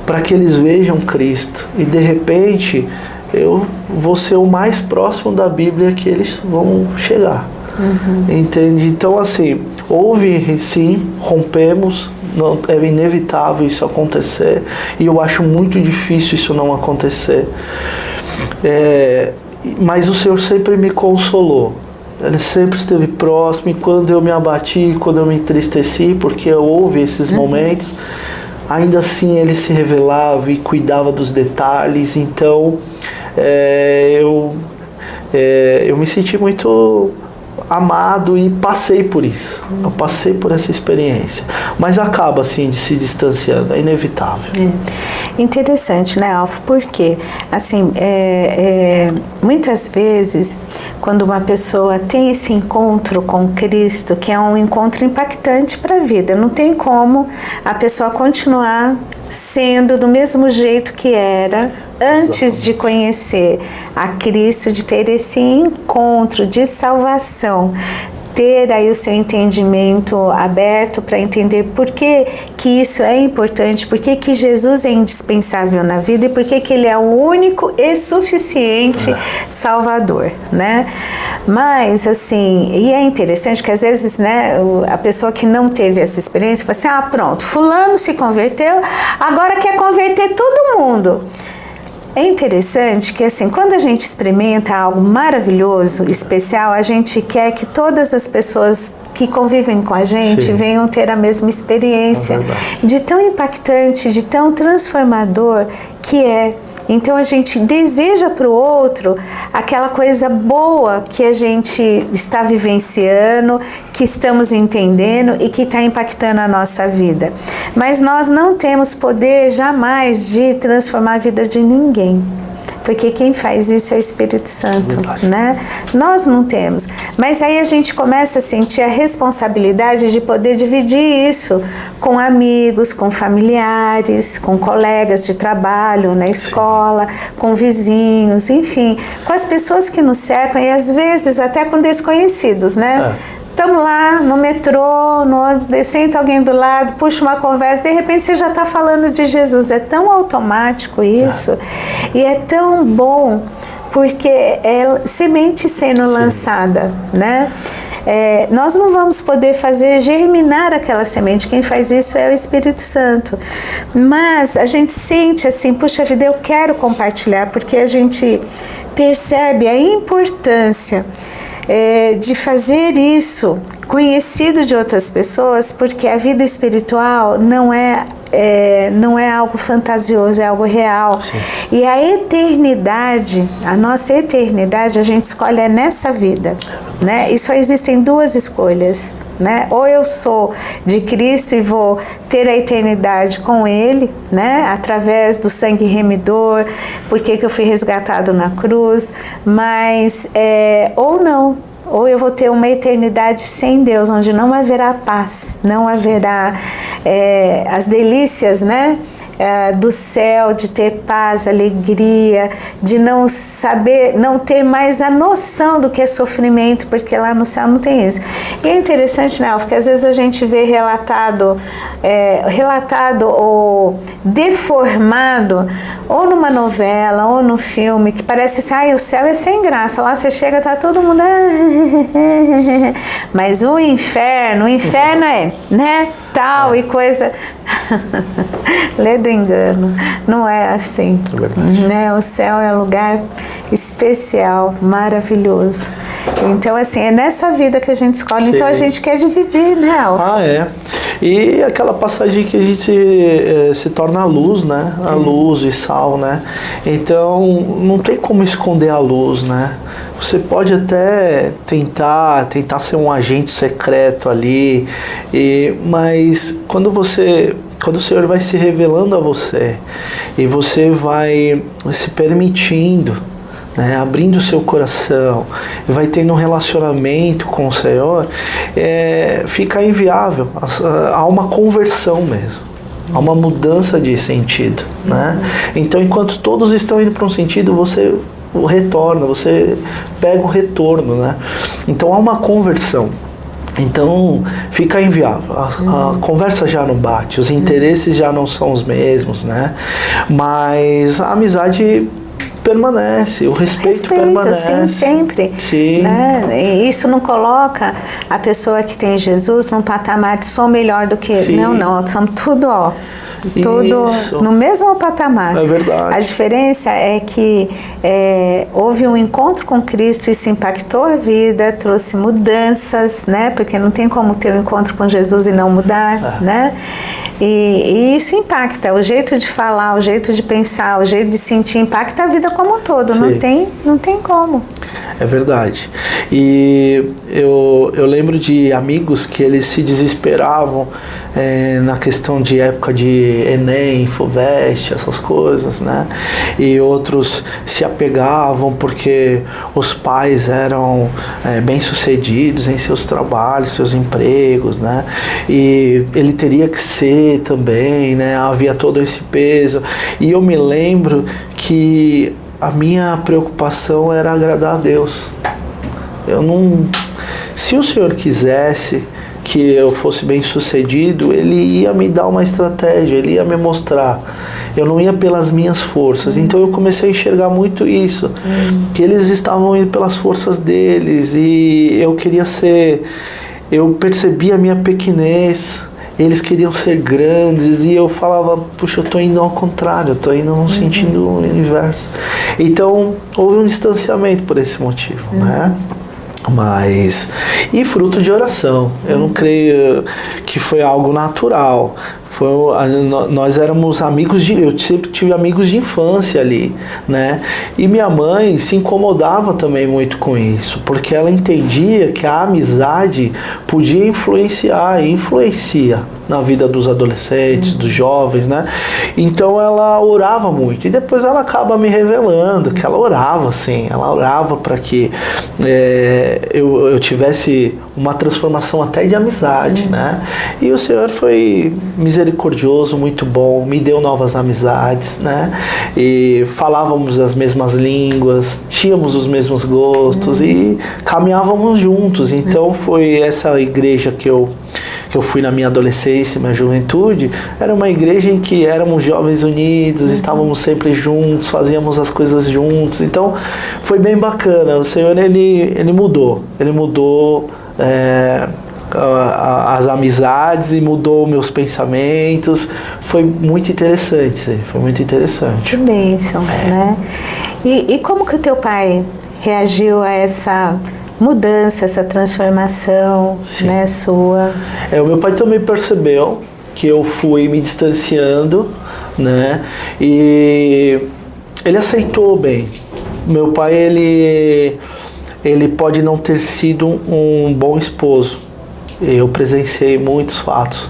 para que eles vejam Cristo. E de repente eu vou ser o mais próximo da Bíblia que eles vão chegar. Entende? Então assim, houve sim, rompemos, é inevitável isso acontecer, e eu acho muito difícil isso não acontecer. Mas o Senhor sempre me consolou. Ele sempre esteve próximo, e quando eu me abati, quando eu me entristeci, porque houve esses momentos, ainda assim ele se revelava e cuidava dos detalhes. Então eu me senti muito amado e passei por isso. Eu passei por essa experiência. Mas acaba assim de se distanciando, é inevitável. Interessante, né, Alfo? Porque assim, muitas vezes quando uma pessoa tem esse encontro com Cristo, que é um encontro impactante para a vida, não tem como a pessoa continuar sendo do mesmo jeito que era antes de conhecer a Cristo, de ter esse encontro de salvação, ter aí o seu entendimento aberto para entender por que isso é importante, por que Jesus é indispensável na vida e por que ele é o único e suficiente Salvador, né? Mas assim, e é interessante que às vezes, né, a pessoa que não teve essa experiência fala assim, pronto, fulano se converteu, agora quer converter todo mundo. É interessante que assim, quando a gente experimenta algo maravilhoso, especial, a gente quer que todas as pessoas que convivem com a gente venham ter a mesma experiência, de tão impactante, de tão transformador que é. Então a gente deseja para o outro aquela coisa boa que a gente está vivenciando, que estamos entendendo e que está impactando a nossa vida. Mas nós não temos poder jamais de transformar a vida de ninguém. Porque quem faz isso é o Espírito Santo, né? Nós não temos. Mas aí a gente começa a sentir a responsabilidade de poder dividir isso com amigos, com familiares, com colegas de trabalho, na escola, com vizinhos, enfim, com as pessoas que nos cercam e às vezes até com desconhecidos, né? estamos lá no metrô, senta alguém do lado, puxa uma conversa, de repente você já está falando de Jesus. É tão automático isso, e é tão bom, porque é semente sendo lançada, né? Nós não vamos poder fazer germinar aquela semente, quem faz isso é o Espírito Santo, mas a gente sente assim, puxa vida, eu quero compartilhar, porque a gente percebe a importância de fazer isso conhecido de outras pessoas, porque a vida espiritual não é algo fantasioso, é algo real. Sim. E a eternidade, a nossa eternidade, a gente escolhe nessa vida, né? E só existem duas escolhas, né? Ou eu sou de Cristo e vou ter a eternidade com Ele, né? Através do sangue remidor, porque que eu fui resgatado na cruz, mas ou não. Ou eu vou ter uma eternidade sem Deus, onde não haverá paz, não haverá as delícias, né? Do céu, de ter paz, alegria, de não ter mais a noção do que é sofrimento, porque lá no céu não tem isso. E é interessante, né, porque às vezes a gente vê relatado ou deformado, ou numa novela, ou no filme, que parece assim, o céu é sem graça, lá você chega, tá todo mundo... Mas o inferno é, né, tal e coisa... Lê do engano, não é assim, né? O céu é um lugar especial, maravilhoso. Então, assim, é nessa vida que a gente escolhe. Sim. Então a gente quer dividir, né, Alfa? E aquela passagem que a gente se torna a luz, né? A luz e sal, né? Então não tem como esconder a luz, né? Você pode até tentar ser um agente secreto ali, mas quando o Senhor vai se revelando a você e você vai se permitindo, né, abrindo o seu coração, vai tendo um relacionamento com o Senhor, fica inviável, há uma conversão mesmo. Há uma mudança de sentido, né? Então, enquanto todos estão indo para um sentido, você retorna, você pega o retorno, né? Então há uma conversão. Então fica inviável, a conversa já não bate, os interesses já não são os mesmos, né? Mas a amizade permanece, o respeito permanece. Sim, sempre. Sim. Né? E isso não coloca a pessoa que tem Jesus num patamar de sou melhor do que... Sim. Não, somos tudo, tudo isso. No mesmo patamar. É verdade. A diferença é que houve um encontro com Cristo, isso impactou a vida, trouxe mudanças, né? Porque não tem como ter um encontro com Jesus e não mudar, né? E isso impacta, o jeito de falar, o jeito de pensar, o jeito de sentir, impacta a vida como um todo. Não tem como. É verdade. E eu lembro de amigos que eles se desesperavam na questão de época de Enem, FUVEST, essas coisas, né? E outros se apegavam porque os pais eram bem-sucedidos em seus trabalhos, seus empregos, né? E ele teria que ser também, né? Havia todo esse peso. E eu me lembro que a minha preocupação era agradar a Deus. Se o Senhor quisesse que eu fosse bem sucedido, Ele ia me dar uma estratégia, Ele ia me mostrar. Eu não ia pelas minhas forças. Então eu comecei a enxergar muito isso, que eles estavam indo pelas forças deles, e eu queria eu percebi a minha pequenez. Eles queriam ser grandes e eu falava, puxa, eu estou indo ao contrário, eu estou indo num sentido inverso. Então houve um distanciamento por esse motivo, né? E fruto de oração. Eu não creio que foi algo natural. Nós éramos amigos eu sempre tive amigos de infância ali, né? E minha mãe se incomodava também muito com isso, porque ela entendia que a amizade podia influenciar e influencia, na vida dos adolescentes, dos jovens, né? Então ela orava muito. E depois ela acaba me revelando que ela orava, assim. Ela orava para que eu tivesse uma transformação até de amizade, né? E o Senhor foi misericordioso, muito bom, me deu novas amizades, né? E falávamos as mesmas línguas, tínhamos os mesmos gostos e caminhávamos juntos. Então foi essa igreja que eu fui na minha adolescência, minha juventude, era uma igreja em que éramos jovens unidos, estávamos sempre juntos, fazíamos as coisas juntos. Então foi bem bacana. O Senhor ele mudou as amizades e mudou meus pensamentos. Foi muito interessante, foi muito interessante. Que bênção, né? E como que o teu pai reagiu a essa mudança, essa transformação, né, sua? O meu pai também percebeu que eu fui me distanciando, né? E ele aceitou bem. Meu pai, ele pode não ter sido um bom esposo. Eu presenciei muitos fatos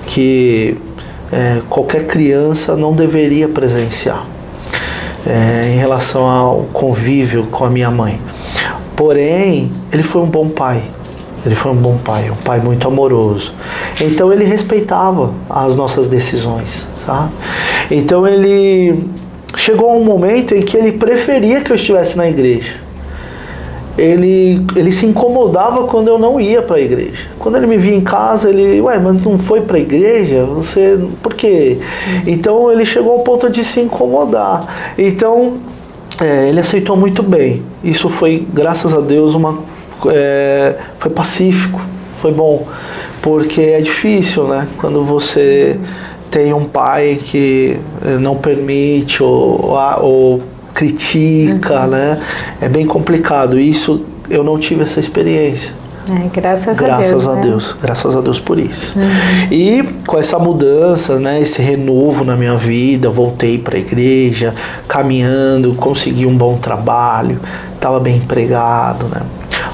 que qualquer criança não deveria presenciar em relação ao convívio com a minha mãe. Porém, ele foi um bom pai. Um pai muito amoroso. Então ele respeitava as nossas decisões, sabe? Então ele chegou a um momento em que ele preferia que eu estivesse na igreja. Ele se incomodava quando eu não ia para a igreja. Quando ele me via em casa, mas não foi para a igreja? Por quê? Então ele chegou ao ponto de se incomodar. Então ele aceitou muito bem. Isso foi, graças a Deus, foi pacífico, foi bom. Porque é difícil, né? Quando você tem um pai que não permite ou critica, né? É bem complicado. Isso, eu não tive essa experiência. Graças a Deus. Graças a Deus por isso. E com essa mudança, né, esse renovo na minha vida, voltei para a igreja, caminhando, consegui um bom trabalho, estava bem empregado, né?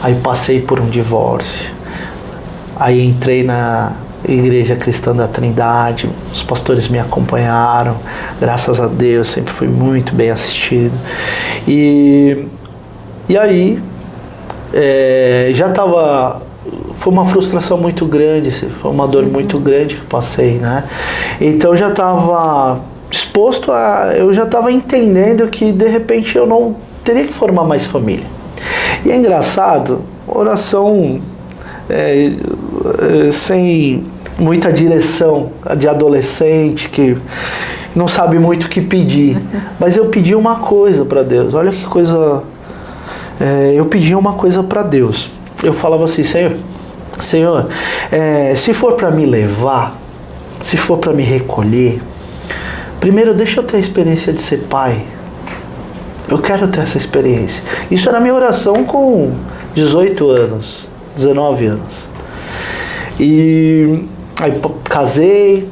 Aí passei por um divórcio. Aí entrei na Igreja Cristã da Trindade, os pastores me acompanharam, graças a Deus, sempre fui muito bem assistido. E aí foi uma frustração muito grande, foi uma dor muito grande que passei, né? Então já estava exposto eu já estava entendendo que de repente eu não teria que formar mais família. E é engraçado, oração sem muita direção, de adolescente que não sabe muito o que pedir, mas eu pedi uma coisa para Deus. Olha que coisa. Eu pedi uma coisa para Deus. Eu falava assim: Senhor, se for para me levar, se for para me recolher, primeiro deixa eu ter a experiência de ser pai. Eu quero ter essa experiência. Isso era a minha oração com 18 anos, 19 anos. E aí casei.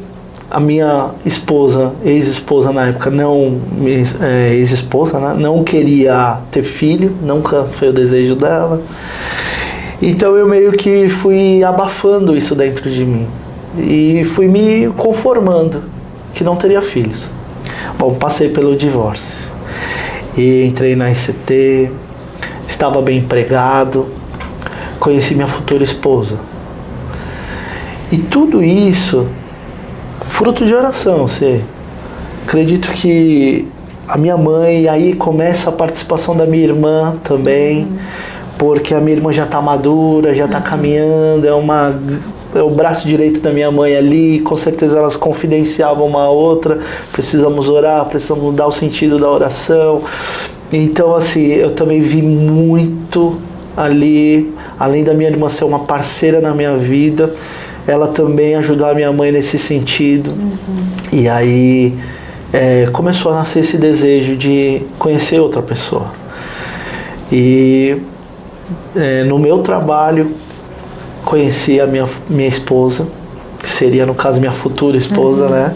A minha esposa, ex-esposa na época, ex-esposa, né, não queria ter filho, nunca foi o desejo dela. Então eu meio que fui abafando isso dentro de mim e fui me conformando que não teria filhos. Bom, passei pelo divórcio e entrei na ICT, estava bem empregado, conheci minha futura esposa. E tudo isso fruto de oração. Acredito que a minha mãe, aí começa a participação da minha irmã também, porque a minha irmã já está madura, já está caminhando, é o braço direito da minha mãe ali, com certeza elas confidenciavam uma a outra, precisamos orar, precisamos mudar o sentido da oração. Então assim, eu também vi muito ali, além da minha irmã ser uma parceira na minha vida, ela também ajudou a minha mãe nesse sentido. E aí começou a nascer esse desejo de conhecer outra pessoa. E no meu trabalho conheci a minha esposa, que seria no caso minha futura esposa, né?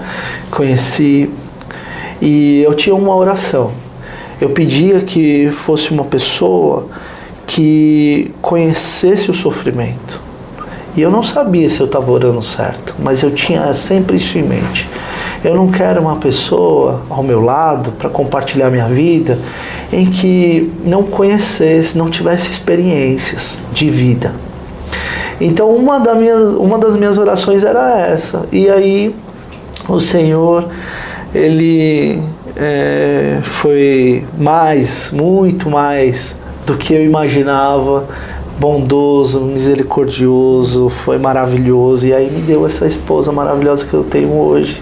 Conheci e eu tinha uma oração. Eu pedia que fosse uma pessoa que conhecesse o sofrimento E eu não sabia se eu estava orando certo, mas eu tinha sempre isso em mente. Eu não quero uma pessoa ao meu lado para compartilhar minha vida em que não conhecesse, não tivesse experiências de vida. Então uma das minhas orações era essa. E aí o Senhor, Ele foi muito mais do que eu imaginava, bondoso, misericordioso, foi maravilhoso. E aí me deu essa esposa maravilhosa que eu tenho hoje.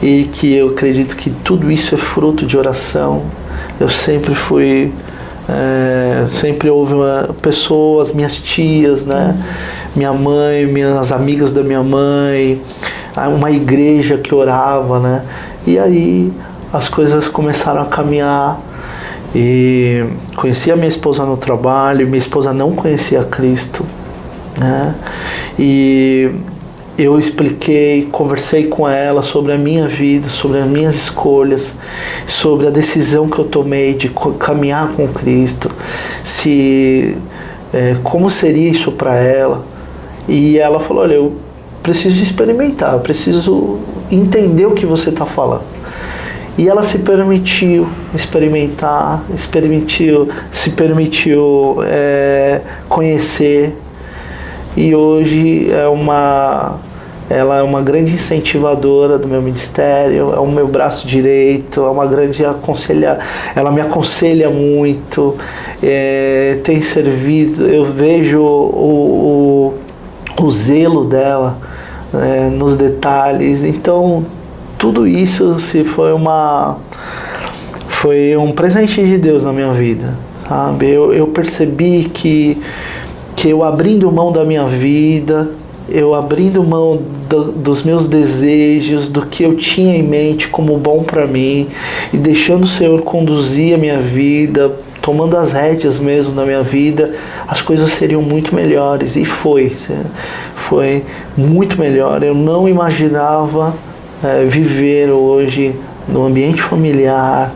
E que eu acredito que tudo isso é fruto de oração. Eu sempre fui... sempre houve pessoas, minhas tias, né? Minha mãe, minhas amigas da minha mãe, uma igreja que orava, né? E aí as coisas começaram a caminhar. E conheci a minha esposa no trabalho, minha esposa não conhecia Cristo, né? E eu expliquei, conversei com ela sobre a minha vida, sobre as minhas escolhas, sobre a decisão que eu tomei de caminhar com Cristo, como seria isso para ela. E ela falou, olha, eu preciso experimentar, eu preciso entender o que você está falando. E ela se permitiu experimentar, se permitiu conhecer. E hoje ela é uma grande incentivadora do meu ministério, é o meu braço direito, é uma grande ela me aconselha muito, tem servido, eu vejo o zelo dela nos detalhes. Então tudo isso foi um presente de Deus na minha vida, sabe? Eu percebi que eu abrindo mão da minha vida, eu abrindo mão dos meus desejos, do que eu tinha em mente como bom para mim, e deixando o Senhor conduzir a minha vida, tomando as rédeas mesmo da minha vida, as coisas seriam muito melhores. E foi muito melhor. Eu não imaginava viver hoje no ambiente familiar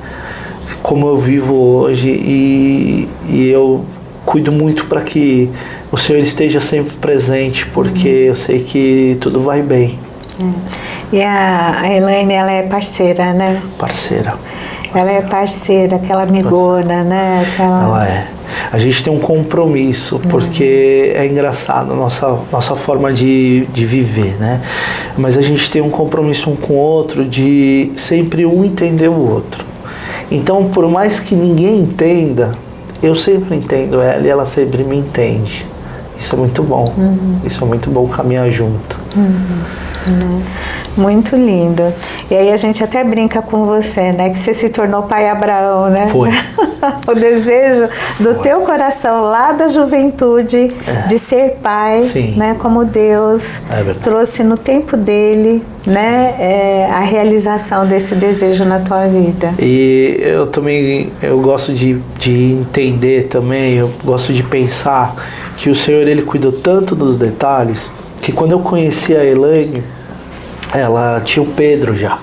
como eu vivo hoje, e eu cuido muito para que o Senhor esteja sempre presente, porque eu sei que tudo vai bem. E a Elaine, ela é parceira, né? Parceira. Ela é parceira, aquela amigona, né? Ela é. A gente tem um compromisso, porque é engraçado a nossa forma de viver, né? Mas a gente tem um compromisso um com o outro de sempre um entender o outro. Então, por mais que ninguém entenda, eu sempre entendo ela e ela sempre me entende. Isso é muito bom. Isso é muito bom, caminhar junto. Muito lindo. E aí a gente até brinca com você, né? Que você se tornou pai Abraão, né? Foi. O desejo do teu coração lá da juventude de ser pai, né? Como Deus trouxe no tempo dele, né? A realização desse desejo na tua vida. E eu gosto de entender também, eu gosto de pensar que o Senhor, Ele cuidou tanto dos detalhes, que quando eu conheci a Elaine, ela tinha o Pedro já.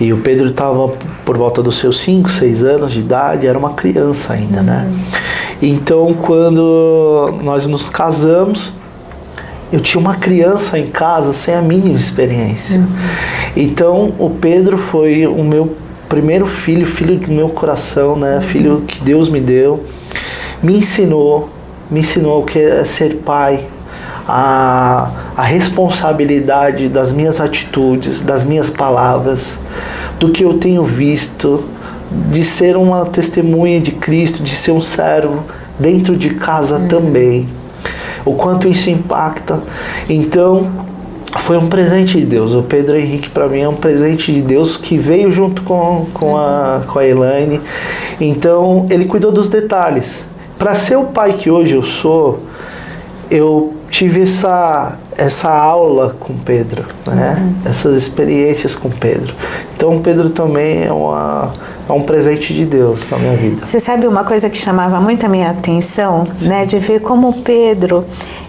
E o Pedro estava por volta dos seus 5, 6 anos de idade, era uma criança ainda, né? Então, quando nós nos casamos, eu tinha uma criança em casa sem a mínima experiência. Então, o Pedro foi o meu primeiro filho do meu coração, né? Filho que Deus me deu. Me ensinou o que é ser pai, a responsabilidade das minhas atitudes, das minhas palavras, do que eu tenho visto, de ser uma testemunha de Cristo, de ser um servo dentro de casa também. O quanto isso impacta. Então, foi um presente de Deus. O Pedro Henrique, para mim, é um presente de Deus que veio junto com a Elaine. Então, ele cuidou dos detalhes. Para ser o pai que hoje eu sou, eu tive essa aula com Pedro, né? Essas experiências com Pedro. Então, Pedro também é um presente de Deus na minha vida. Você sabe uma coisa que chamava muito a minha atenção, né? De ver como o Pedro,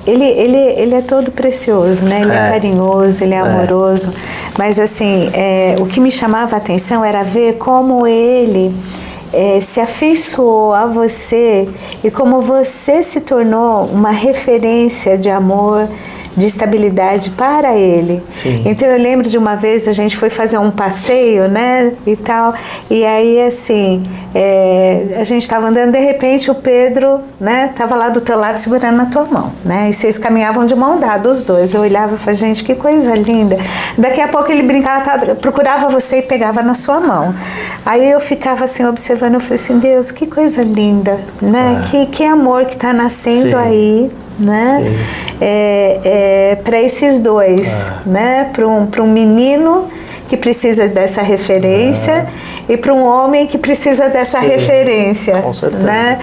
ele é todo precioso, né? Ele é carinhoso, ele é amoroso. Mas assim, o que me chamava a atenção era ver como ele se afeiçoou a você e como você se tornou uma referência de amor, de estabilidade para ele. Sim. Então eu lembro de uma vez a gente foi fazer um passeio, né, e tal, e aí assim, a gente estava andando, de repente o Pedro, né, estava lá do teu lado segurando na tua mão, né, e vocês caminhavam de mão dada, os dois. Eu olhava e falava, gente, que coisa linda. Daqui a pouco ele brincava, procurava você e pegava na sua mão. Aí eu ficava assim observando, eu falei assim, Deus, que coisa linda, né, que amor que está nascendo. Sim. Aí, né, para esses dois, né, para um menino que precisa dessa referência e para um homem que precisa dessa referência, com certeza, né,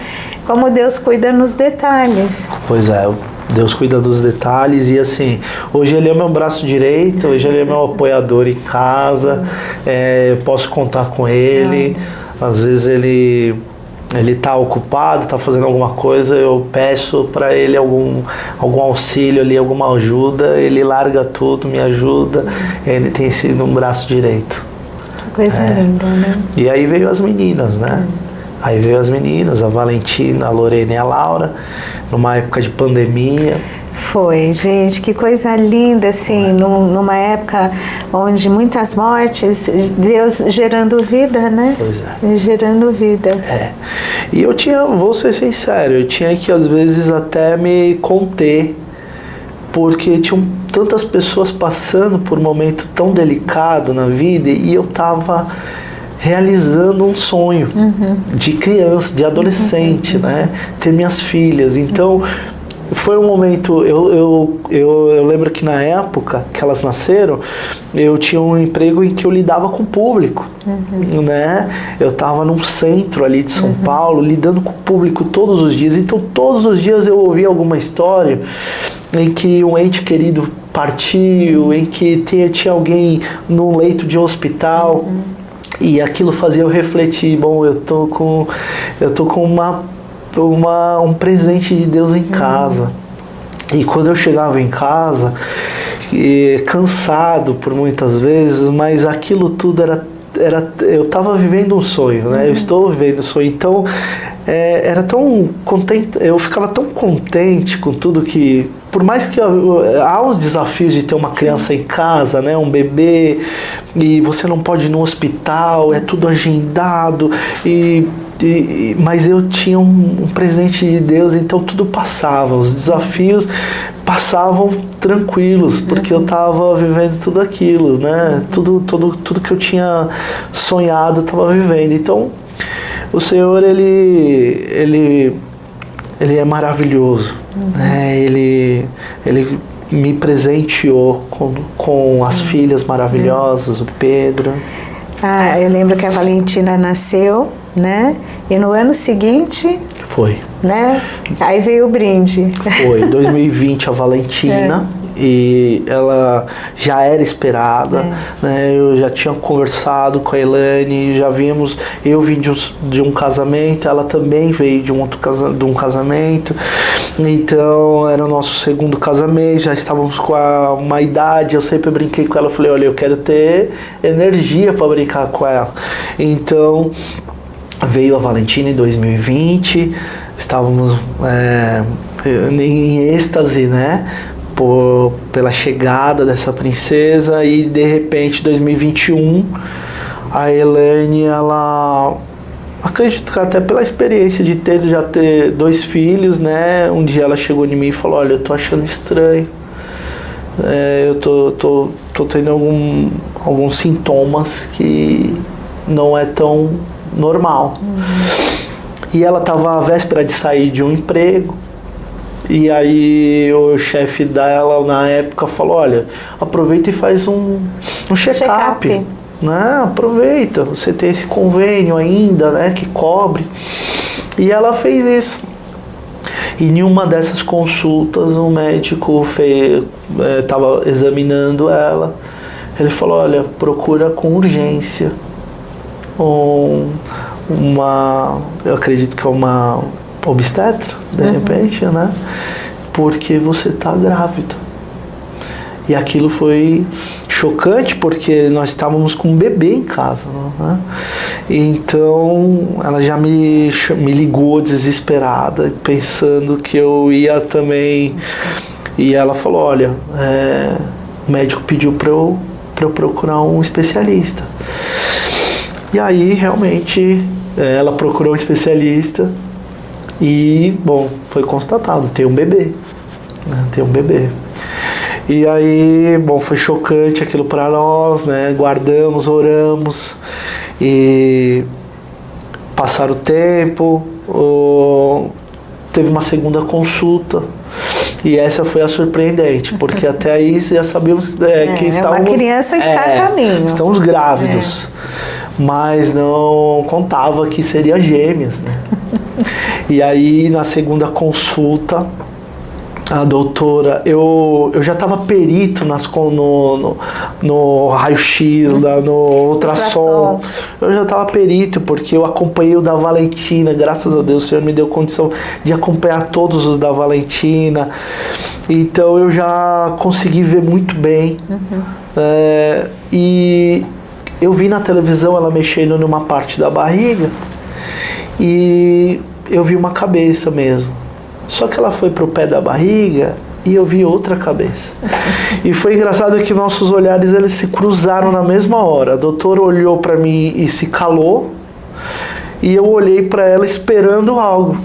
como Deus cuida nos detalhes. Pois é, Deus cuida dos detalhes e assim, hoje ele é meu braço direito, hoje ele é meu apoiador em casa, eu posso contar com ele, às vezes ele está ocupado, está fazendo alguma coisa, eu peço para ele algum auxílio ali, alguma ajuda, ele larga tudo, me ajuda, ele tem sido um braço direito. Que coisa linda, né? E aí veio as meninas, né? Aí veio as meninas, a Valentina, a Lorena e a Laura, numa época de pandemia. Foi, gente, que coisa linda, assim, numa época onde muitas mortes, Deus gerando vida, né? Pois é. Gerando vida. E vou ser sincero, eu tinha que às vezes até me conter, porque tinham tantas pessoas passando por um momento tão delicado na vida e eu estava realizando um sonho de criança, de adolescente, né? Ter minhas filhas. Então, foi um momento, eu lembro que na época que elas nasceram, eu tinha um emprego em que eu lidava com o público, né? Eu estava num centro ali de São Paulo, lidando com o público todos os dias, então todos os dias eu ouvia alguma história em que um ente querido partiu, em que tinha alguém num leito de hospital, e aquilo fazia eu refletir, bom, eu tô com um presente de Deus em casa. E quando eu chegava em casa, cansado por muitas vezes, mas aquilo tudo eu estava vivendo um sonho, né? Eu estou vivendo um sonho. Então, era tão contente, eu ficava tão contente com tudo que, por mais que há os desafios de ter uma criança em casa, né, um bebê, e você não pode ir no hospital, é tudo agendado, mas eu tinha um presente de Deus, então tudo passava, os desafios passavam tranquilos, porque eu estava vivendo tudo aquilo, né? Tudo que eu tinha sonhado eu estava vivendo. Então, o Senhor, ele é maravilhoso, né? Ele me presenteou com as filhas maravilhosas, o Pedro. Eu lembro que a Valentina nasceu, né? E no ano seguinte... Foi. Né? Aí veio o brinde. Foi, 2020 a Valentina. E ela já era esperada, né? Eu já tinha conversado com a Elaine, eu vim de um casamento, ela também veio de um casamento, então era o nosso segundo casamento, já estávamos com uma idade, eu sempre brinquei com ela, falei, olha, eu quero ter energia para brincar com ela. Então veio a Valentina em 2020, estávamos em êxtase, né? Pela chegada dessa princesa, e de repente 2021 a Elaine, ela, acredito que até pela experiência de já ter 2 filhos, né, um dia ela chegou em mim e falou, olha, eu tô achando estranho, eu tô tendo alguns sintomas que não é tão normal. E ela estava à véspera de sair de um emprego. E aí o chefe dela na época falou, olha, aproveita e faz um check-up, né? Aproveita, você tem esse convênio ainda, né, que cobre. E ela fez isso. E em uma dessas consultas o médico estava examinando ela. Ele falou, olha, procura com urgência eu acredito que é uma obstetra, de repente, né? Porque você está grávida. E aquilo foi chocante porque nós estávamos com um bebê em casa, né? Então ela já me ligou desesperada, pensando que eu ia também. E ela falou: olha, o médico pediu para eu procurar um especialista. E aí realmente ela procurou um especialista e, bom, foi constatado, tem um bebê, né? Tem um bebê. E aí, bom, foi chocante aquilo para nós, né? Guardamos, oramos e passaram o tempo, teve uma segunda consulta e essa foi a surpreendente, porque até aí já sabíamos que estávamos... Uma criança está a caminho. Estamos grávidos, mas não contava que seria gêmeas, né? E aí, na segunda consulta, a doutora, eu já estava perito no raio-x, no ultrassom. Eu já estava perito, porque eu acompanhei o da Valentina. Graças a Deus, o Senhor me deu condição de acompanhar todos os da Valentina. Então, eu já consegui ver muito bem. E eu vi na televisão ela mexendo numa parte da barriga e eu vi uma cabeça mesmo. Só que ela foi pro pé da barriga e eu vi outra cabeça. E foi engraçado que nossos olhares eles se cruzaram na mesma hora. A doutora olhou para mim e se calou, e eu olhei para ela esperando algo.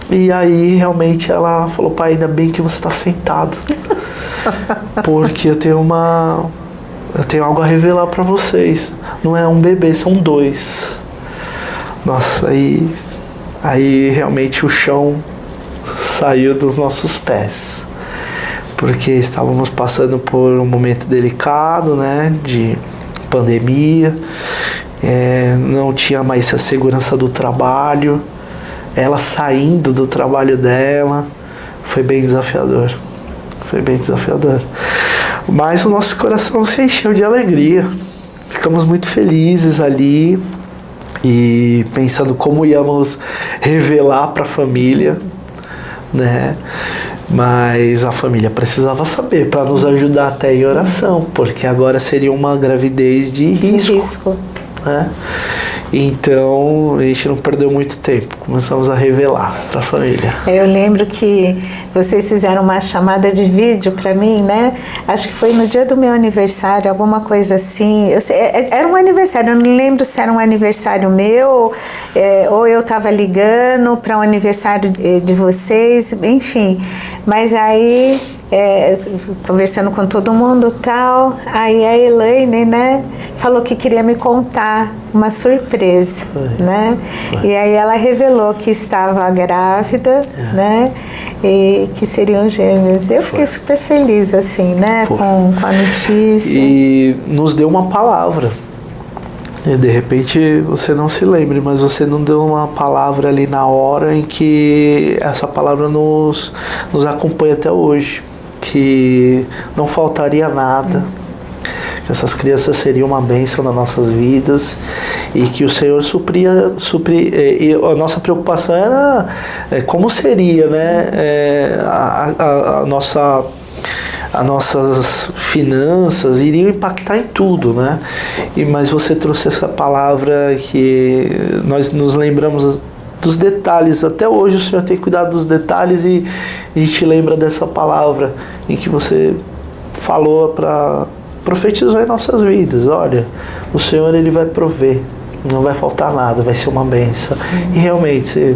E aí realmente ela falou: pai, ainda bem que você está sentado, porque eu tenho algo a revelar para vocês. Não é um bebê, são 2. Nossa, aí realmente o chão saiu dos nossos pés, porque estávamos passando por um momento delicado, né, de pandemia, não tinha mais a segurança do trabalho, ela saindo do trabalho dela, foi bem desafiador, mas o nosso coração se encheu de alegria, ficamos muito felizes ali, e pensando como íamos revelar para a família, né? Mas a família precisava saber para nos ajudar até em oração, porque agora seria uma gravidez de risco. Né? Então a gente não perdeu muito tempo, começamos a revelar para a família. Eu lembro que vocês fizeram uma chamada de vídeo para mim, né? Acho que foi no dia do meu aniversário, alguma coisa assim. Era um aniversário, eu não lembro se era um aniversário meu ou eu estava ligando para um aniversário de vocês, enfim. Mas aí, conversando com todo mundo e tal, aí a Elaine, né, falou que queria me contar uma surpresa, né? E aí ela revelou que estava grávida, né? E que seriam gêmeos. Eu fiquei super feliz, assim, né? Com a notícia. E nos deu uma palavra. E de repente você não se lembre, mas você não deu uma palavra ali na hora em que essa palavra nos acompanha até hoje. Que não faltaria nada. Que essas crianças seriam uma bênção nas nossas vidas e que o Senhor supria e a nossa preocupação era como seria, né, as nossas finanças iriam impactar em tudo, né? Mas você trouxe essa palavra que nós nos lembramos dos detalhes. Até hoje o Senhor tem cuidado dos detalhes e a gente lembra dessa palavra em que você falou para profetizar em nossas vidas. Olha, o Senhor ele vai prover, não vai faltar nada, vai ser uma bênção. E realmente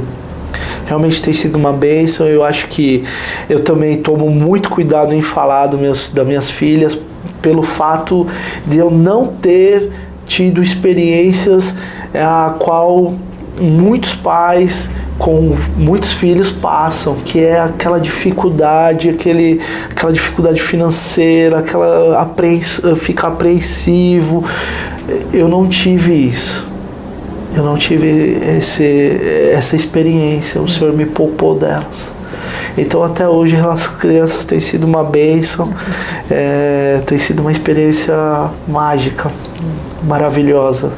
tem sido uma bênção. Eu acho que eu também tomo muito cuidado em falar das minhas filhas, pelo fato de eu não ter tido experiências a qual muitos pais com muitos filhos passam, que é aquela dificuldade, aquela dificuldade financeira, ficar apreensivo. Eu não tive isso. Eu não tive essa experiência. O Senhor me poupou delas. Então até hoje as crianças têm sido uma bênção, tem sido uma experiência mágica, maravilhosa.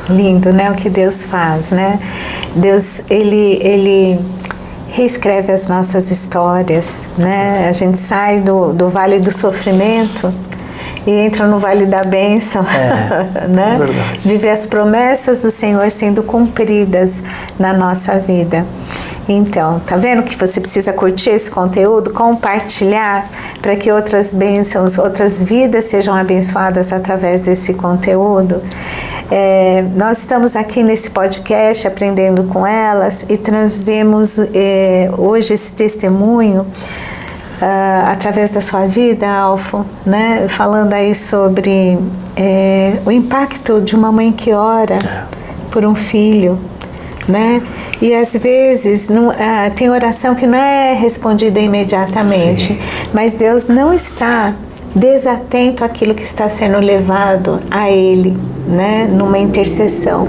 Lindo, né? O que Deus faz, né? Deus, ele reescreve as nossas histórias, né? A gente sai do vale do sofrimento e entra no vale da bênção, né? Verdade. De ver as promessas do Senhor sendo cumpridas na nossa vida. Então, tá vendo que você precisa curtir esse conteúdo, compartilhar para que outras bênçãos, outras vidas sejam abençoadas através desse conteúdo? Nós estamos aqui nesse podcast aprendendo com elas e trazemos hoje esse testemunho através da sua vida, Alfo, né? Falando aí sobre o impacto de uma mãe que ora por um filho, né? E às vezes tem oração que não é respondida imediatamente, sim, mas Deus não está desatento àquilo que está sendo levado a Ele, né? Numa intercessão.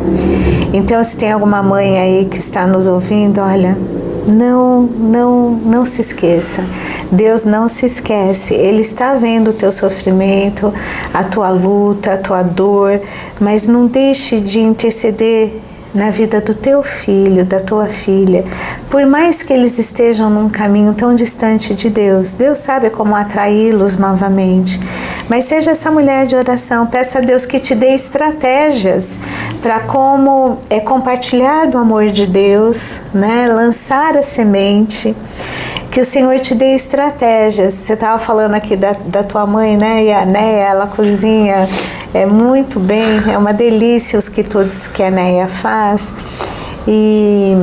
Então, se tem alguma mãe aí que está nos ouvindo, olha, não se esqueça. Deus não se esquece. Ele está vendo o teu sofrimento, a tua luta, a tua dor, mas não deixe de interceder na vida do teu filho, da tua filha. Por mais que eles estejam num caminho tão distante de Deus, Deus sabe como atraí-los novamente. Mas seja essa mulher de oração, peça a Deus que te dê estratégias para como compartilhar do amor de Deus, né? Lançar a semente. Que o Senhor te dê estratégias. Você estava falando aqui da tua mãe, né? E a Néia, ela cozinha muito bem, é uma delícia os quitutes que a Néia faz. E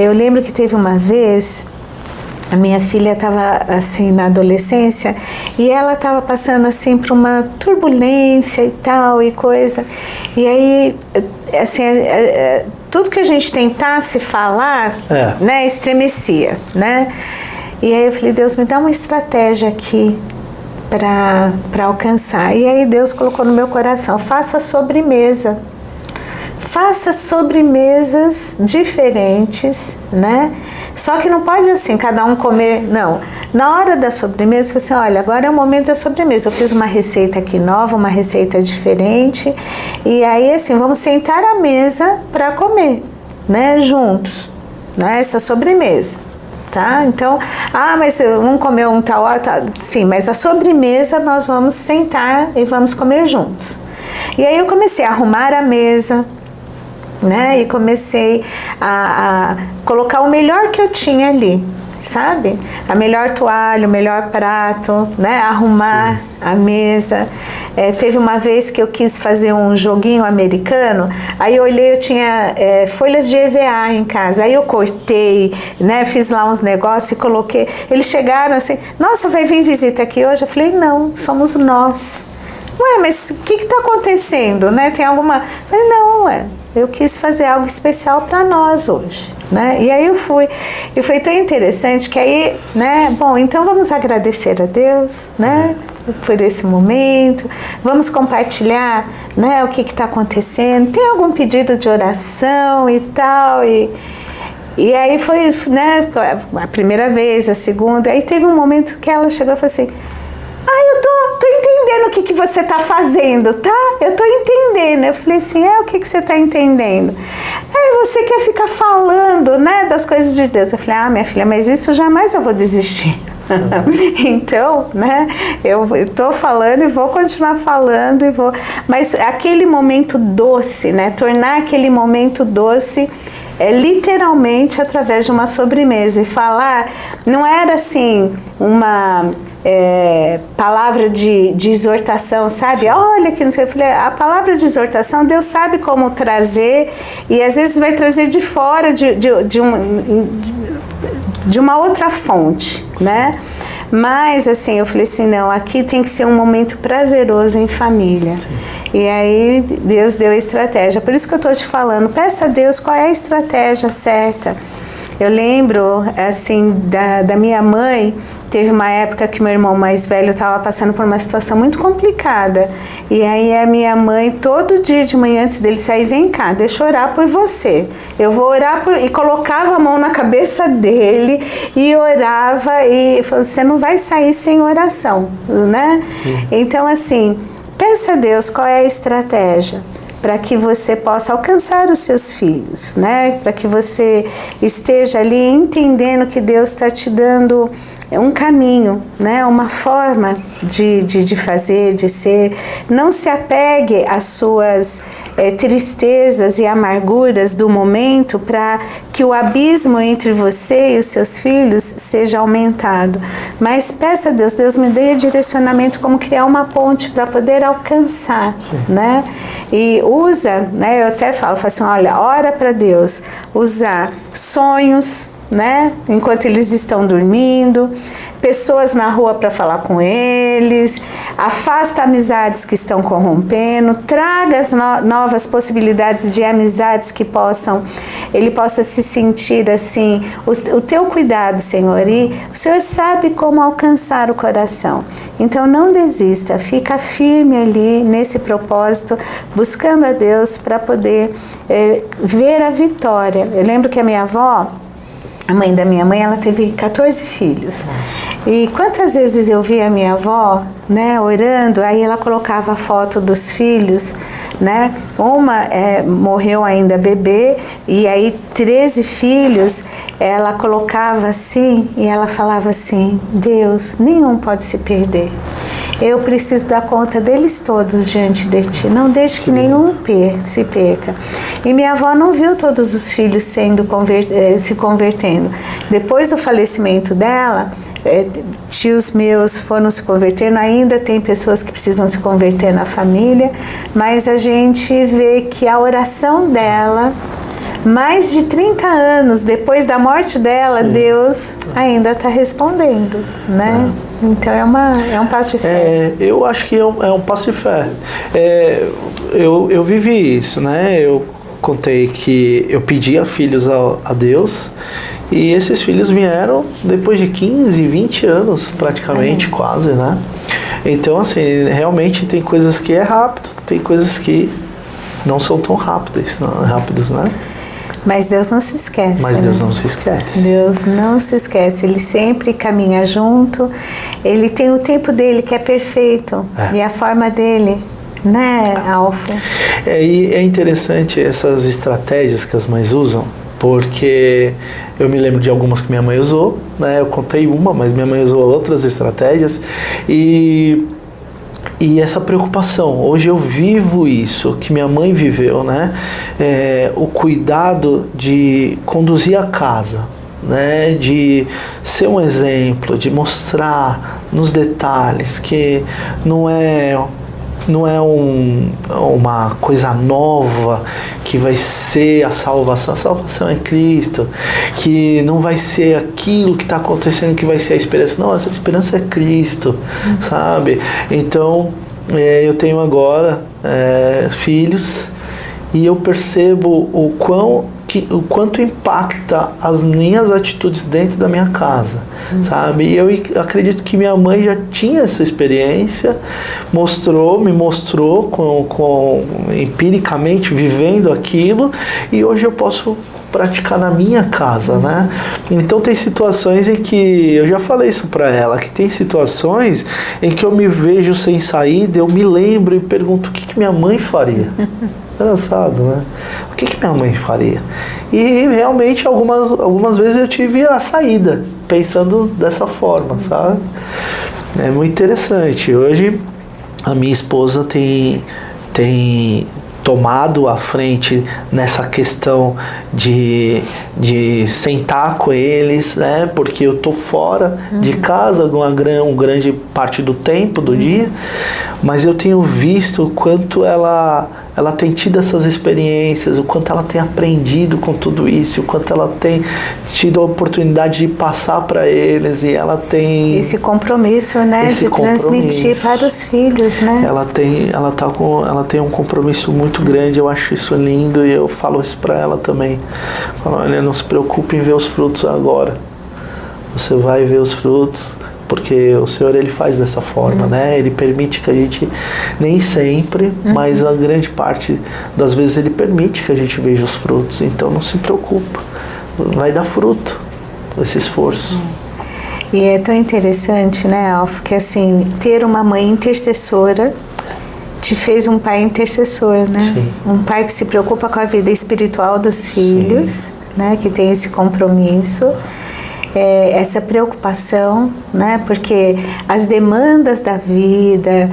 eu lembro que teve uma vez, a minha filha estava assim na adolescência e ela estava passando assim por uma turbulência e tal e coisa. E aí, assim, tudo que a gente tentasse falar, né, estremecia, né? E aí eu falei, Deus, me dá uma estratégia aqui para alcançar. E aí Deus colocou no meu coração, faça sobremesa. Faça sobremesas diferentes, né? Só que não pode assim, cada um comer, não. Na hora da sobremesa, você olha, agora é o momento da sobremesa. Eu fiz uma receita aqui nova, uma receita diferente. E aí, assim, vamos sentar à mesa para comer, né? Juntos, né? Essa sobremesa. Tá? Então, mas vamos comer um tal, sim, mas a sobremesa nós vamos sentar e vamos comer juntos. E aí eu comecei a arrumar a mesa, né? E comecei a colocar o melhor que eu tinha ali, sabe? A melhor toalha, o melhor prato, né? Arrumar a mesa. Teve uma vez que eu quis fazer um joguinho americano, aí eu olhei, eu tinha folhas de EVA em casa, aí eu cortei, né? Fiz lá uns negócios e coloquei. Eles chegaram assim, nossa, vai vir visita aqui hoje? Eu falei, não, somos nós. Ué, mas o que está acontecendo, né? Tem alguma... Eu falei, não, eu quis fazer algo especial para nós hoje, né? E aí eu fui, e foi tão interessante que aí, né? Bom, então vamos agradecer a Deus, né? Por esse momento, vamos compartilhar, né? O que está acontecendo, tem algum pedido de oração e tal, e aí foi, né? A primeira vez, a segunda, aí teve um momento que ela chegou e falou assim, eu tô entendendo o que você tá fazendo, tá? Eu tô entendendo. Eu falei assim, o que você tá entendendo? Você quer ficar falando, né, das coisas de Deus. Eu falei, minha filha, mas isso jamais eu vou desistir. Então, né, eu tô falando e vou continuar falando mas aquele momento doce, né, tornar aquele momento doce literalmente através de uma sobremesa. E falar, não era assim uma palavra de exortação, sabe? Olha que não sei, eu falei, a palavra de exortação Deus sabe como trazer, e às vezes vai trazer de fora de uma outra fonte, né? Mas assim, eu falei assim, não, aqui tem que ser um momento prazeroso em família. E aí Deus deu a estratégia. Por isso que eu estou te falando, peça a Deus qual é a estratégia certa. Eu lembro, assim, da minha mãe. Teve uma época que meu irmão mais velho estava passando por uma situação muito complicada. E aí a minha mãe, todo dia de manhã antes dele sair, vem cá, deixa eu orar por você. Eu vou orar e colocava a mão na cabeça dele e orava e falou, você não vai sair sem oração, né? Então assim, peça a Deus qual é a estratégia. para que você possa alcançar os seus filhos, né? Para que você esteja ali entendendo que Deus está te dando um caminho, né? Uma forma de fazer, de ser. Não se apegue às suas tristezas e amarguras do momento para que o abismo entre você e os seus filhos seja aumentado. Mas peça a Deus, Deus me dê direcionamento como criar uma ponte para poder alcançar, né? E usa, né? Eu até falo assim, olha, ora para Deus usar sonhos, né? Enquanto eles estão dormindo, pessoas na rua para falar com eles, afasta amizades que estão corrompendo, traga as novas possibilidades de amizades que ele possa se sentir assim, o teu cuidado, Senhor, e o Senhor sabe como alcançar o coração. Então não desista, fica firme ali nesse propósito, buscando a Deus para poder ver a vitória. Eu lembro que a minha avó, a mãe da minha mãe, ela teve 14 filhos. Nossa. E quantas vezes eu vi a minha avó, né, orando, aí ela colocava a foto dos filhos, né? Uma morreu ainda bebê, e aí 13 filhos, ela colocava assim, e ela falava assim, Deus, nenhum pode se perder. Eu preciso dar conta deles todos diante de ti. Não deixe que nenhum se perca. E minha avó não viu todos os filhos se convertendo. Depois do falecimento dela, tios meus foram se convertendo. Ainda tem pessoas que precisam se converter na família. Mas a gente vê que a oração dela, mais de 30 anos depois da morte dela, sim, Deus ainda está respondendo, né? Então é um passo de fé. Eu acho que é um passo de fé. Eu vivi isso, né? Eu contei que eu pedia filhos a Deus, e esses filhos vieram depois de 15, 20 anos praticamente, quase, né? Então, assim, realmente tem coisas que é rápido, tem coisas que não são tão rápidos, né? Mas Deus não se esquece. Mas Deus não se esquece. Deus não se esquece. Ele sempre caminha junto. Ele tem o tempo dele que é perfeito. E a forma dele, né, Alfa? E é interessante essas estratégias que as mães usam, porque eu me lembro de algumas que minha mãe usou, né? Eu contei uma, mas minha mãe usou outras estratégias. E essa preocupação, hoje eu vivo isso, que minha mãe viveu, né? O cuidado de conduzir a casa, né? De ser um exemplo, de mostrar nos detalhes que não é uma coisa nova que vai ser a salvação é Cristo, que não vai ser aquilo que está acontecendo que vai ser a esperança, não, a esperança é Cristo, sabe? Então, eu tenho agora filhos, e eu percebo o quanto impacta as minhas atitudes dentro da minha casa, sabe? E eu acredito que minha mãe já tinha essa experiência, me mostrou empiricamente, vivendo aquilo, e hoje eu posso praticar na minha casa, né? Então tem situações em que, eu já falei isso para ela, que tem situações em que eu me vejo sem saída, eu me lembro e pergunto o que minha mãe faria. Engraçado, né? O que minha mãe faria? E realmente algumas vezes eu tive a saída, pensando dessa forma, sabe? É muito interessante. Hoje a minha esposa tem tomado a frente nessa questão de sentar com eles, né? Porque eu tô fora de casa uma grande parte do tempo do dia, mas eu tenho visto o quanto ela tem tido essas experiências, o quanto ela tem aprendido com tudo isso, o quanto ela tem tido a oportunidade de passar para eles, e ela tem esse compromisso, né, de transmitir para os filhos, né? Ela tem um compromisso muito grande. Eu acho isso lindo, e eu falo isso para ela também. Falo, olha, não se preocupe em ver os frutos agora. Você vai ver os frutos, porque o Senhor, Ele faz dessa forma, né? Ele permite que a gente, nem sempre, mas a grande parte das vezes Ele permite que a gente veja os frutos. Então não se preocupa, vai dar fruto esse esforço. E é tão interessante, né, Alfa, que assim, ter uma mãe intercessora te fez um pai intercessor, né? Sim. Um pai que se preocupa com a vida espiritual dos filhos, né? Que tem esse compromisso, essa preocupação, né? Porque as demandas da vida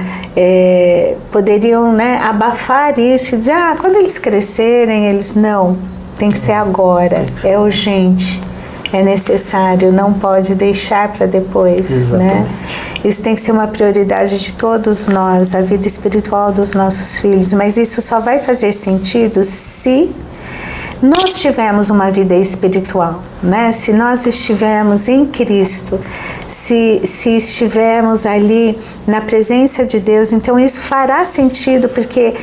poderiam, né, abafar isso e dizer, quando eles crescerem, eles não, tem que ser agora, é urgente. É necessário, não pode deixar para depois, né? Isso tem que ser uma prioridade de todos nós, a vida espiritual dos nossos filhos, mas isso só vai fazer sentido se nós tivermos uma vida espiritual, né? Se nós estivermos em Cristo, se estivermos ali na presença de Deus, então isso fará sentido, porque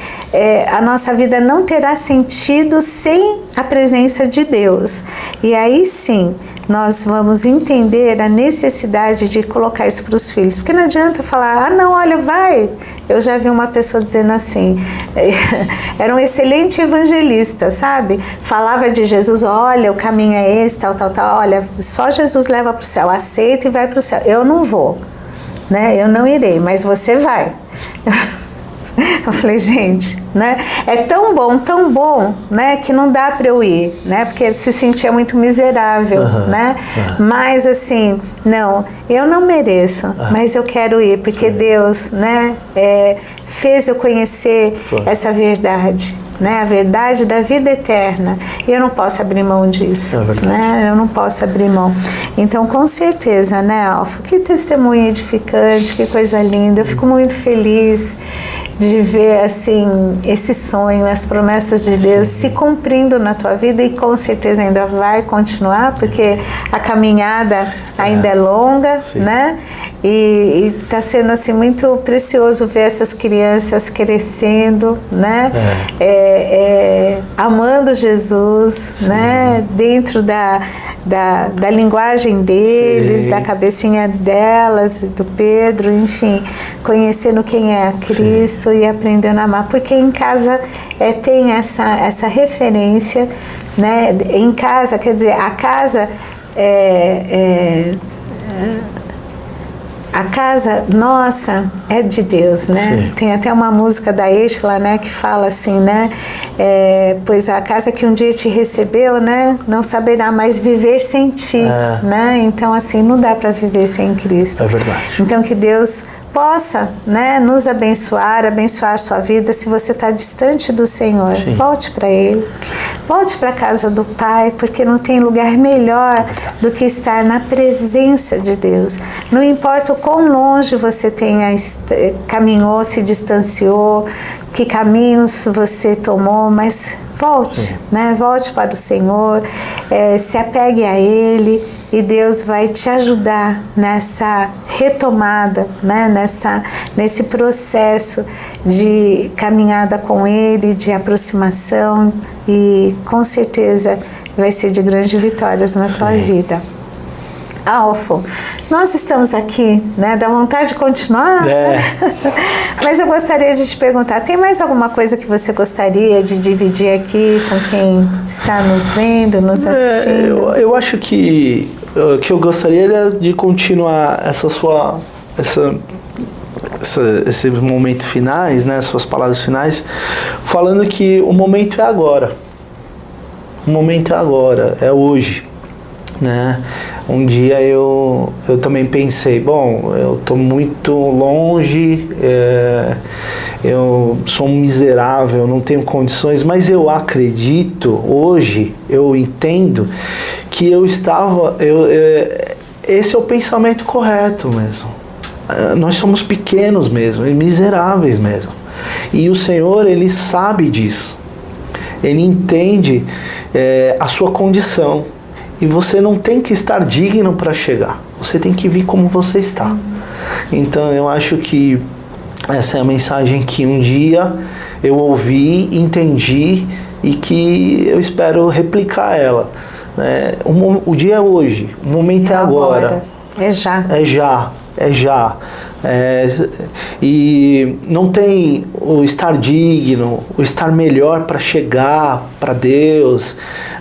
a nossa vida não terá sentido sem a presença de Deus. E aí sim, nós vamos entender a necessidade de colocar isso para os filhos. Porque não adianta falar, não, olha, vai. Eu já vi uma pessoa dizendo assim, era um excelente evangelista, sabe? Falava de Jesus, olha, o caminho é esse, tal, olha, só Jesus leva para o céu, aceita e vai para o céu. Eu não vou, né? Eu não irei, mas você vai. Eu falei, gente, né? É tão bom, né? Que não dá para eu ir, né? Porque ele se sentia muito miserável, né? Mas assim, não, eu não mereço, mas eu quero ir, porque Deus, né? Fez eu conhecer essa verdade, né? A verdade da vida eterna. E eu não posso abrir mão disso, né? Eu não posso abrir mão. Então, com certeza, né, Alfa? Que testemunho edificante, que coisa linda. Eu fico muito feliz de ver, assim, esse sonho, as promessas de Deus se cumprindo na tua vida, e com certeza ainda vai continuar, porque a caminhada ainda é longa, né? E está sendo, assim, muito precioso ver essas crianças crescendo, né? Amando Jesus, né? Dentro da linguagem deles, da cabecinha delas, do Pedro, enfim, conhecendo quem é Cristo e aprendendo a amar, porque em casa tem essa referência, né? Em casa, quer dizer, a casa a casa nossa é de Deus, né? Sim. Tem até uma música da Estela, né, que fala assim, né? Pois a casa que um dia te recebeu, né, não saberá mais viver sem ti, né? Então, assim, não dá para viver sem Cristo. É verdade. Então, que Deus possa, né, nos abençoar a sua vida. Se você está distante do Senhor, volte para Ele, volte para a casa do Pai, porque não tem lugar melhor do que estar na presença de Deus. Não importa o quão longe você caminhou, se distanciou, que caminhos você tomou, mas volte, né? Volte para o Senhor, se apegue a Ele, e Deus vai te ajudar nessa retomada, né? Nesse processo de caminhada com Ele, de aproximação, e com certeza vai ser de grandes vitórias na tua vida. Alfo, nós estamos aqui, né? Dá vontade de continuar? Mas eu gostaria de te perguntar, tem mais alguma coisa que você gostaria de dividir aqui com quem está nos vendo, nos assistindo? Eu acho que eu gostaria de continuar esses momentos finais, né? Suas palavras finais, falando que o momento é agora. O momento é agora, é hoje, né? Um dia eu também pensei, bom, eu estou muito longe, eu sou um miserável, não tenho condições, mas eu acredito, hoje, eu entendo que esse é o pensamento correto mesmo. Nós somos pequenos mesmo, e miseráveis mesmo. E o Senhor, Ele sabe disso. Ele entende a sua condição. E você não tem que estar digno para chegar. Você tem que vir como você está. Então eu acho que essa é a mensagem que um dia eu ouvi, entendi e que eu espero replicar ela. O dia é hoje, o momento é agora. É já. É já, é já. E não tem o estar digno, o estar melhor para chegar para Deus.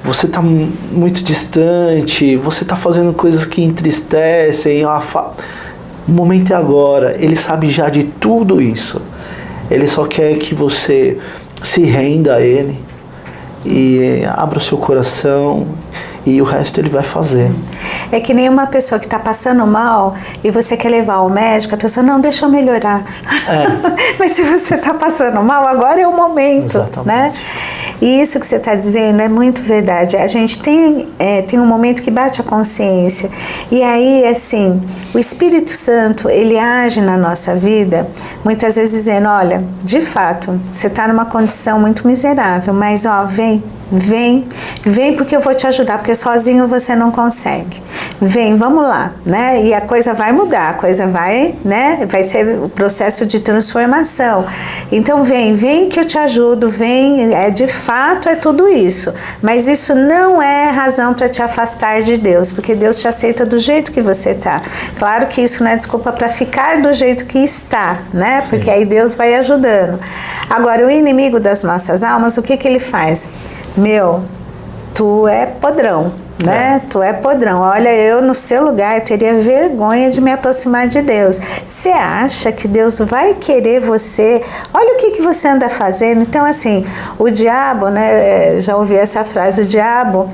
Você está muito distante, você está fazendo coisas que entristecem. O momento é agora. Ele sabe já de tudo isso. Ele só quer que você se renda a Ele e abra o seu coração, e o resto Ele vai fazer. É que nem uma pessoa que está passando mal e você quer levar ao médico, a pessoa, não, deixa eu melhorar. Mas se você está passando mal, agora é o momento. Exatamente. Né? E isso que você está dizendo é muito verdade. A gente tem um momento que bate a consciência. E aí, assim, o Espírito Santo, ele age na nossa vida, muitas vezes dizendo, olha, de fato, você está numa condição muito miserável, mas ó, vem porque eu vou te ajudar, porque sozinho você não consegue. Vem, vamos lá, né? E a coisa vai mudar, a coisa vai, né? Vai ser o processo de transformação. Então vem que eu te ajudo, vem, de fato é tudo isso. Mas isso não é razão para te afastar de Deus, porque Deus te aceita do jeito que você está. Claro que isso não é desculpa para ficar do jeito que está, né? Porque Sim. Aí Deus vai ajudando. Agora, o inimigo das nossas almas, o que ele faz? Meu, tu é podrão, né? Tu é podrão. Olha, eu no seu lugar, eu teria vergonha de me aproximar de Deus. Você acha que Deus vai querer você? Olha o que você anda fazendo. Então, assim, o diabo, né? Já ouvi essa frase, o diabo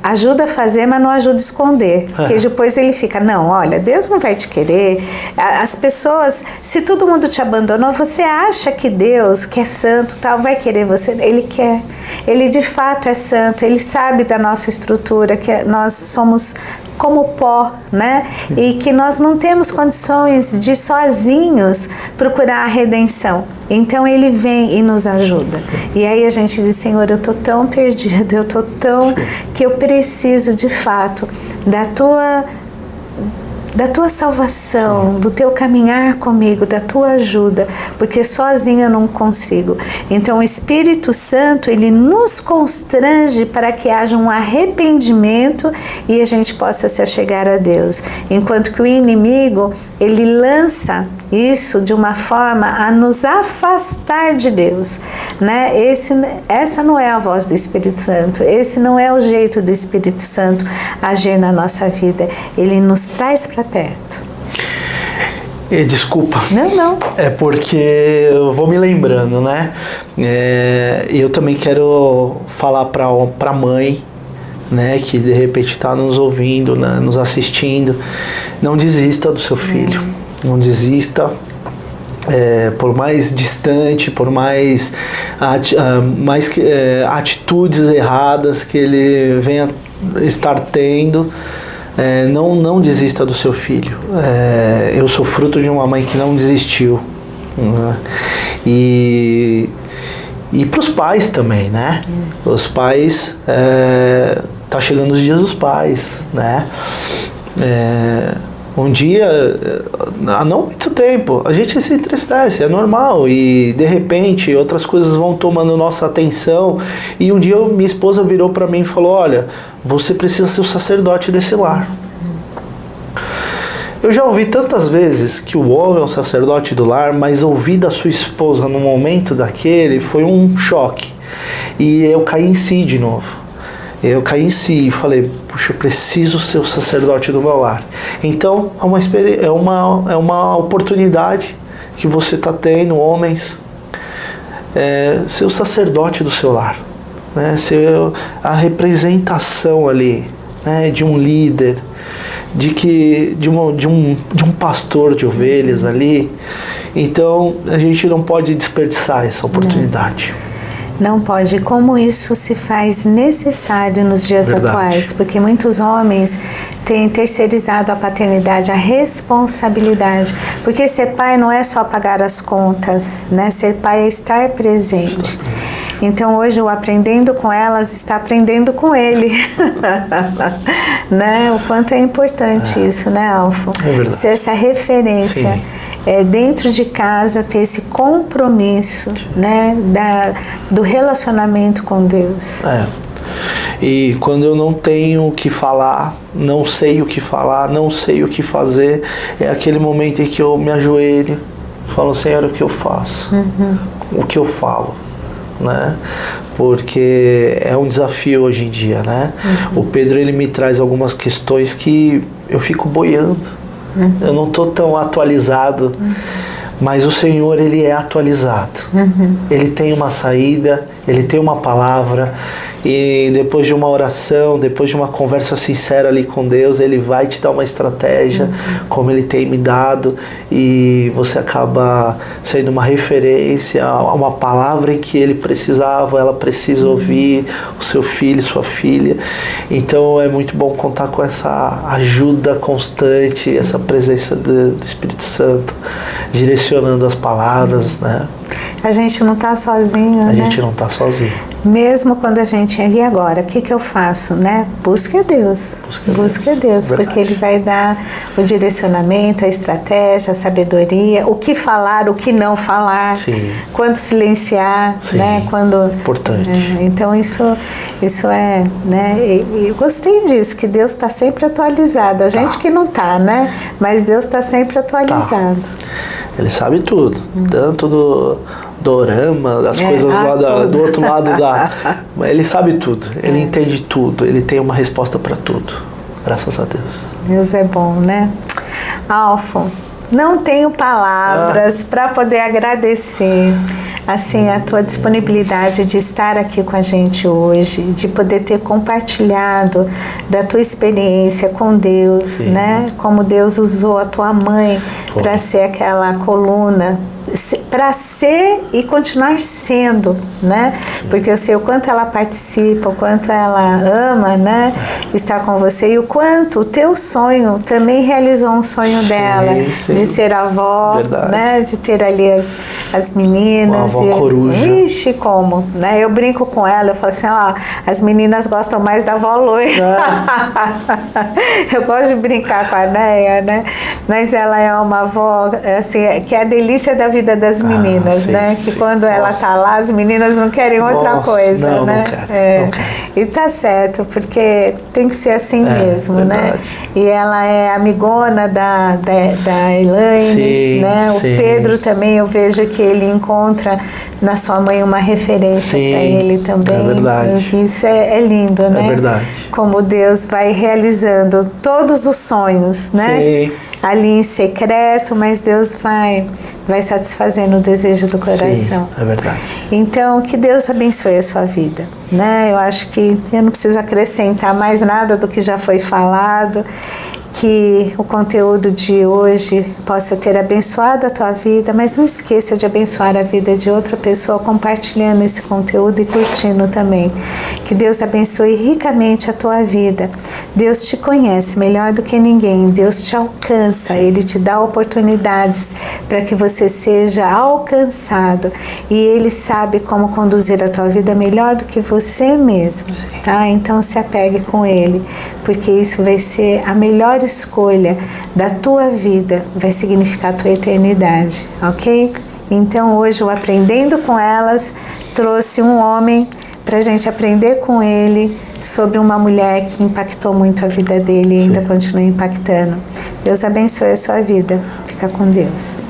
ajuda a fazer, mas não ajuda a esconder. Porque depois ele fica, não, olha, Deus não vai te querer. As pessoas, se todo mundo te abandonou, você acha que Deus, que é santo, tal, vai querer você? Ele quer. Ele de fato é santo, ele sabe da nossa estrutura, que nós somos como pó, né? E que nós não temos condições de sozinhos procurar a redenção. Então ele vem e nos ajuda. E aí a gente diz, Senhor, eu tô tão perdido, eu tô tão que eu preciso de fato da tua salvação, do teu caminhar comigo, da tua ajuda, porque sozinho eu não consigo. Então o Espírito Santo, ele nos constrange para que haja um arrependimento e a gente possa se achegar a Deus. Enquanto que o inimigo, ele lança isso de uma forma a nos afastar de Deus, né? Essa não é a voz do Espírito Santo, esse não é o jeito do Espírito Santo agir na nossa vida. Ele nos traz para perto. Desculpa. Não. É porque eu vou me lembrando, né? Eu também quero falar para a mãe, né, que de repente está nos ouvindo, né, nos assistindo. Não desista do seu filho. Não desista. Por mais distante, por mais atitudes erradas que ele venha estar tendo, não desista do seu filho. Eu sou fruto de uma mãe que não desistiu, né? E para os pais também, né? Os pais, tá chegando os dias dos pais, né? Um dia, há não muito tempo, a gente se entristece, é normal, e de repente outras coisas vão tomando nossa atenção, e um dia minha esposa virou para mim e falou, olha, você precisa ser o sacerdote desse lar. Eu já ouvi tantas vezes que o homem é o sacerdote do lar, mas ouvir da sua esposa no momento daquele foi um choque, e eu caí em si de novo. Eu caí em si e falei, puxa, eu preciso ser o sacerdote do meu lar. Então, é uma oportunidade que você está tendo, homens, ser o sacerdote do seu lar, né? Ser a representação ali, né, de um líder, de um pastor de ovelhas ali. Então, a gente não pode desperdiçar essa oportunidade. Não pode. Como isso se faz necessário nos dias atuais, porque muitos homens têm terceirizado a paternidade, a responsabilidade, porque ser pai não é só pagar as contas, né? Ser pai é estar presente. Então hoje o aprendendo com elas está aprendendo com ele. Né? O quanto é importante isso, né, Alfo? É verdade. Ser essa referência. Dentro de casa, ter esse compromisso, né, do relacionamento com Deus. E quando eu não tenho o que falar, não sei o que falar, não sei o que fazer, é aquele momento em que eu me ajoelho, falo, Senhor, o que eu faço? O que eu falo? Né? Porque é um desafio hoje em dia, né? O Pedro, ele me traz algumas questões que eu fico boiando. Eu não estou tão atualizado, Mas o Senhor, Ele é atualizado. Ele tem uma saída, Ele tem uma palavra, e depois de uma oração, depois de uma conversa sincera ali com Deus, Ele vai te dar uma estratégia, como Ele tem me dado, e você acaba sendo uma referência a uma palavra em que Ele precisava, ela precisa ouvir, o seu filho, sua filha. Então é muito bom contar com essa ajuda constante, essa presença do Espírito Santo, direcionando as palavras, né? A gente não está sozinho, né? A gente não está sozinho. Mesmo quando a gente é, e agora, o que eu faço, né? Busque a Deus. Busque a Deus, porque Ele vai dar o direcionamento, a estratégia, a sabedoria, o que falar, o que não falar, quando silenciar, né? Quando, importante. Então isso é, né? E eu gostei disso, que Deus está sempre atualizado. A gente que não está, né? Mas Deus está sempre atualizado. Ele sabe tudo, tanto do dorama, das coisas lá do outro lado ele sabe tudo, ele entende tudo, ele tem uma resposta para tudo, graças a Deus. Deus é bom, né? Alfo, não tenho palavras para poder agradecer assim a tua disponibilidade de estar aqui com a gente hoje, de poder ter compartilhado da tua experiência com Deus, né? Como Deus usou a tua mãe para ser aquela coluna, para ser e continuar sendo, né? Porque eu sei o quanto ela participa, o quanto ela ama, né? Estar com você, e o quanto o teu sonho também realizou um sonho dela, de ser avó, né? De ter ali as meninas. Uma avó coruja. Ixi, como, né? Eu brinco com ela, eu falo assim, ó, as meninas gostam mais da avó loira. Eu gosto de brincar com a Neia, né? Mas ela é uma avó, assim, que é a delícia da vida das meninas, né? Que quando ela tá lá, as meninas não querem outra coisa, né? Não quero. E tá certo, porque tem que ser assim mesmo, né? E ela é amigona da Elaine, né? O Pedro também, eu vejo que ele encontra na sua mãe uma referência para ele também. É verdade. Isso é lindo, né? É verdade. Como Deus vai realizando todos os sonhos, né? Ali em secreto, mas Deus vai satisfazendo o desejo do coração. É verdade. Então, que Deus abençoe a sua vida, né? Eu acho que eu não preciso acrescentar mais nada do que já foi falado. Que o conteúdo de hoje possa ter abençoado a tua vida, mas não esqueça de abençoar a vida de outra pessoa compartilhando esse conteúdo e curtindo também. Que Deus abençoe ricamente a tua vida. Deus te conhece melhor do que ninguém, Deus te alcança, Ele te dá oportunidades para que você seja alcançado, e Ele sabe como conduzir a tua vida melhor do que você mesmo, tá? Então se apegue com Ele, porque isso vai ser a melhor escolha da tua vida, vai significar a tua eternidade, ok? Então hoje o Aprendendo com Elas trouxe um homem para a gente aprender com ele sobre uma mulher que impactou muito a vida dele e ainda continua impactando. Deus abençoe a sua vida. Fica com Deus.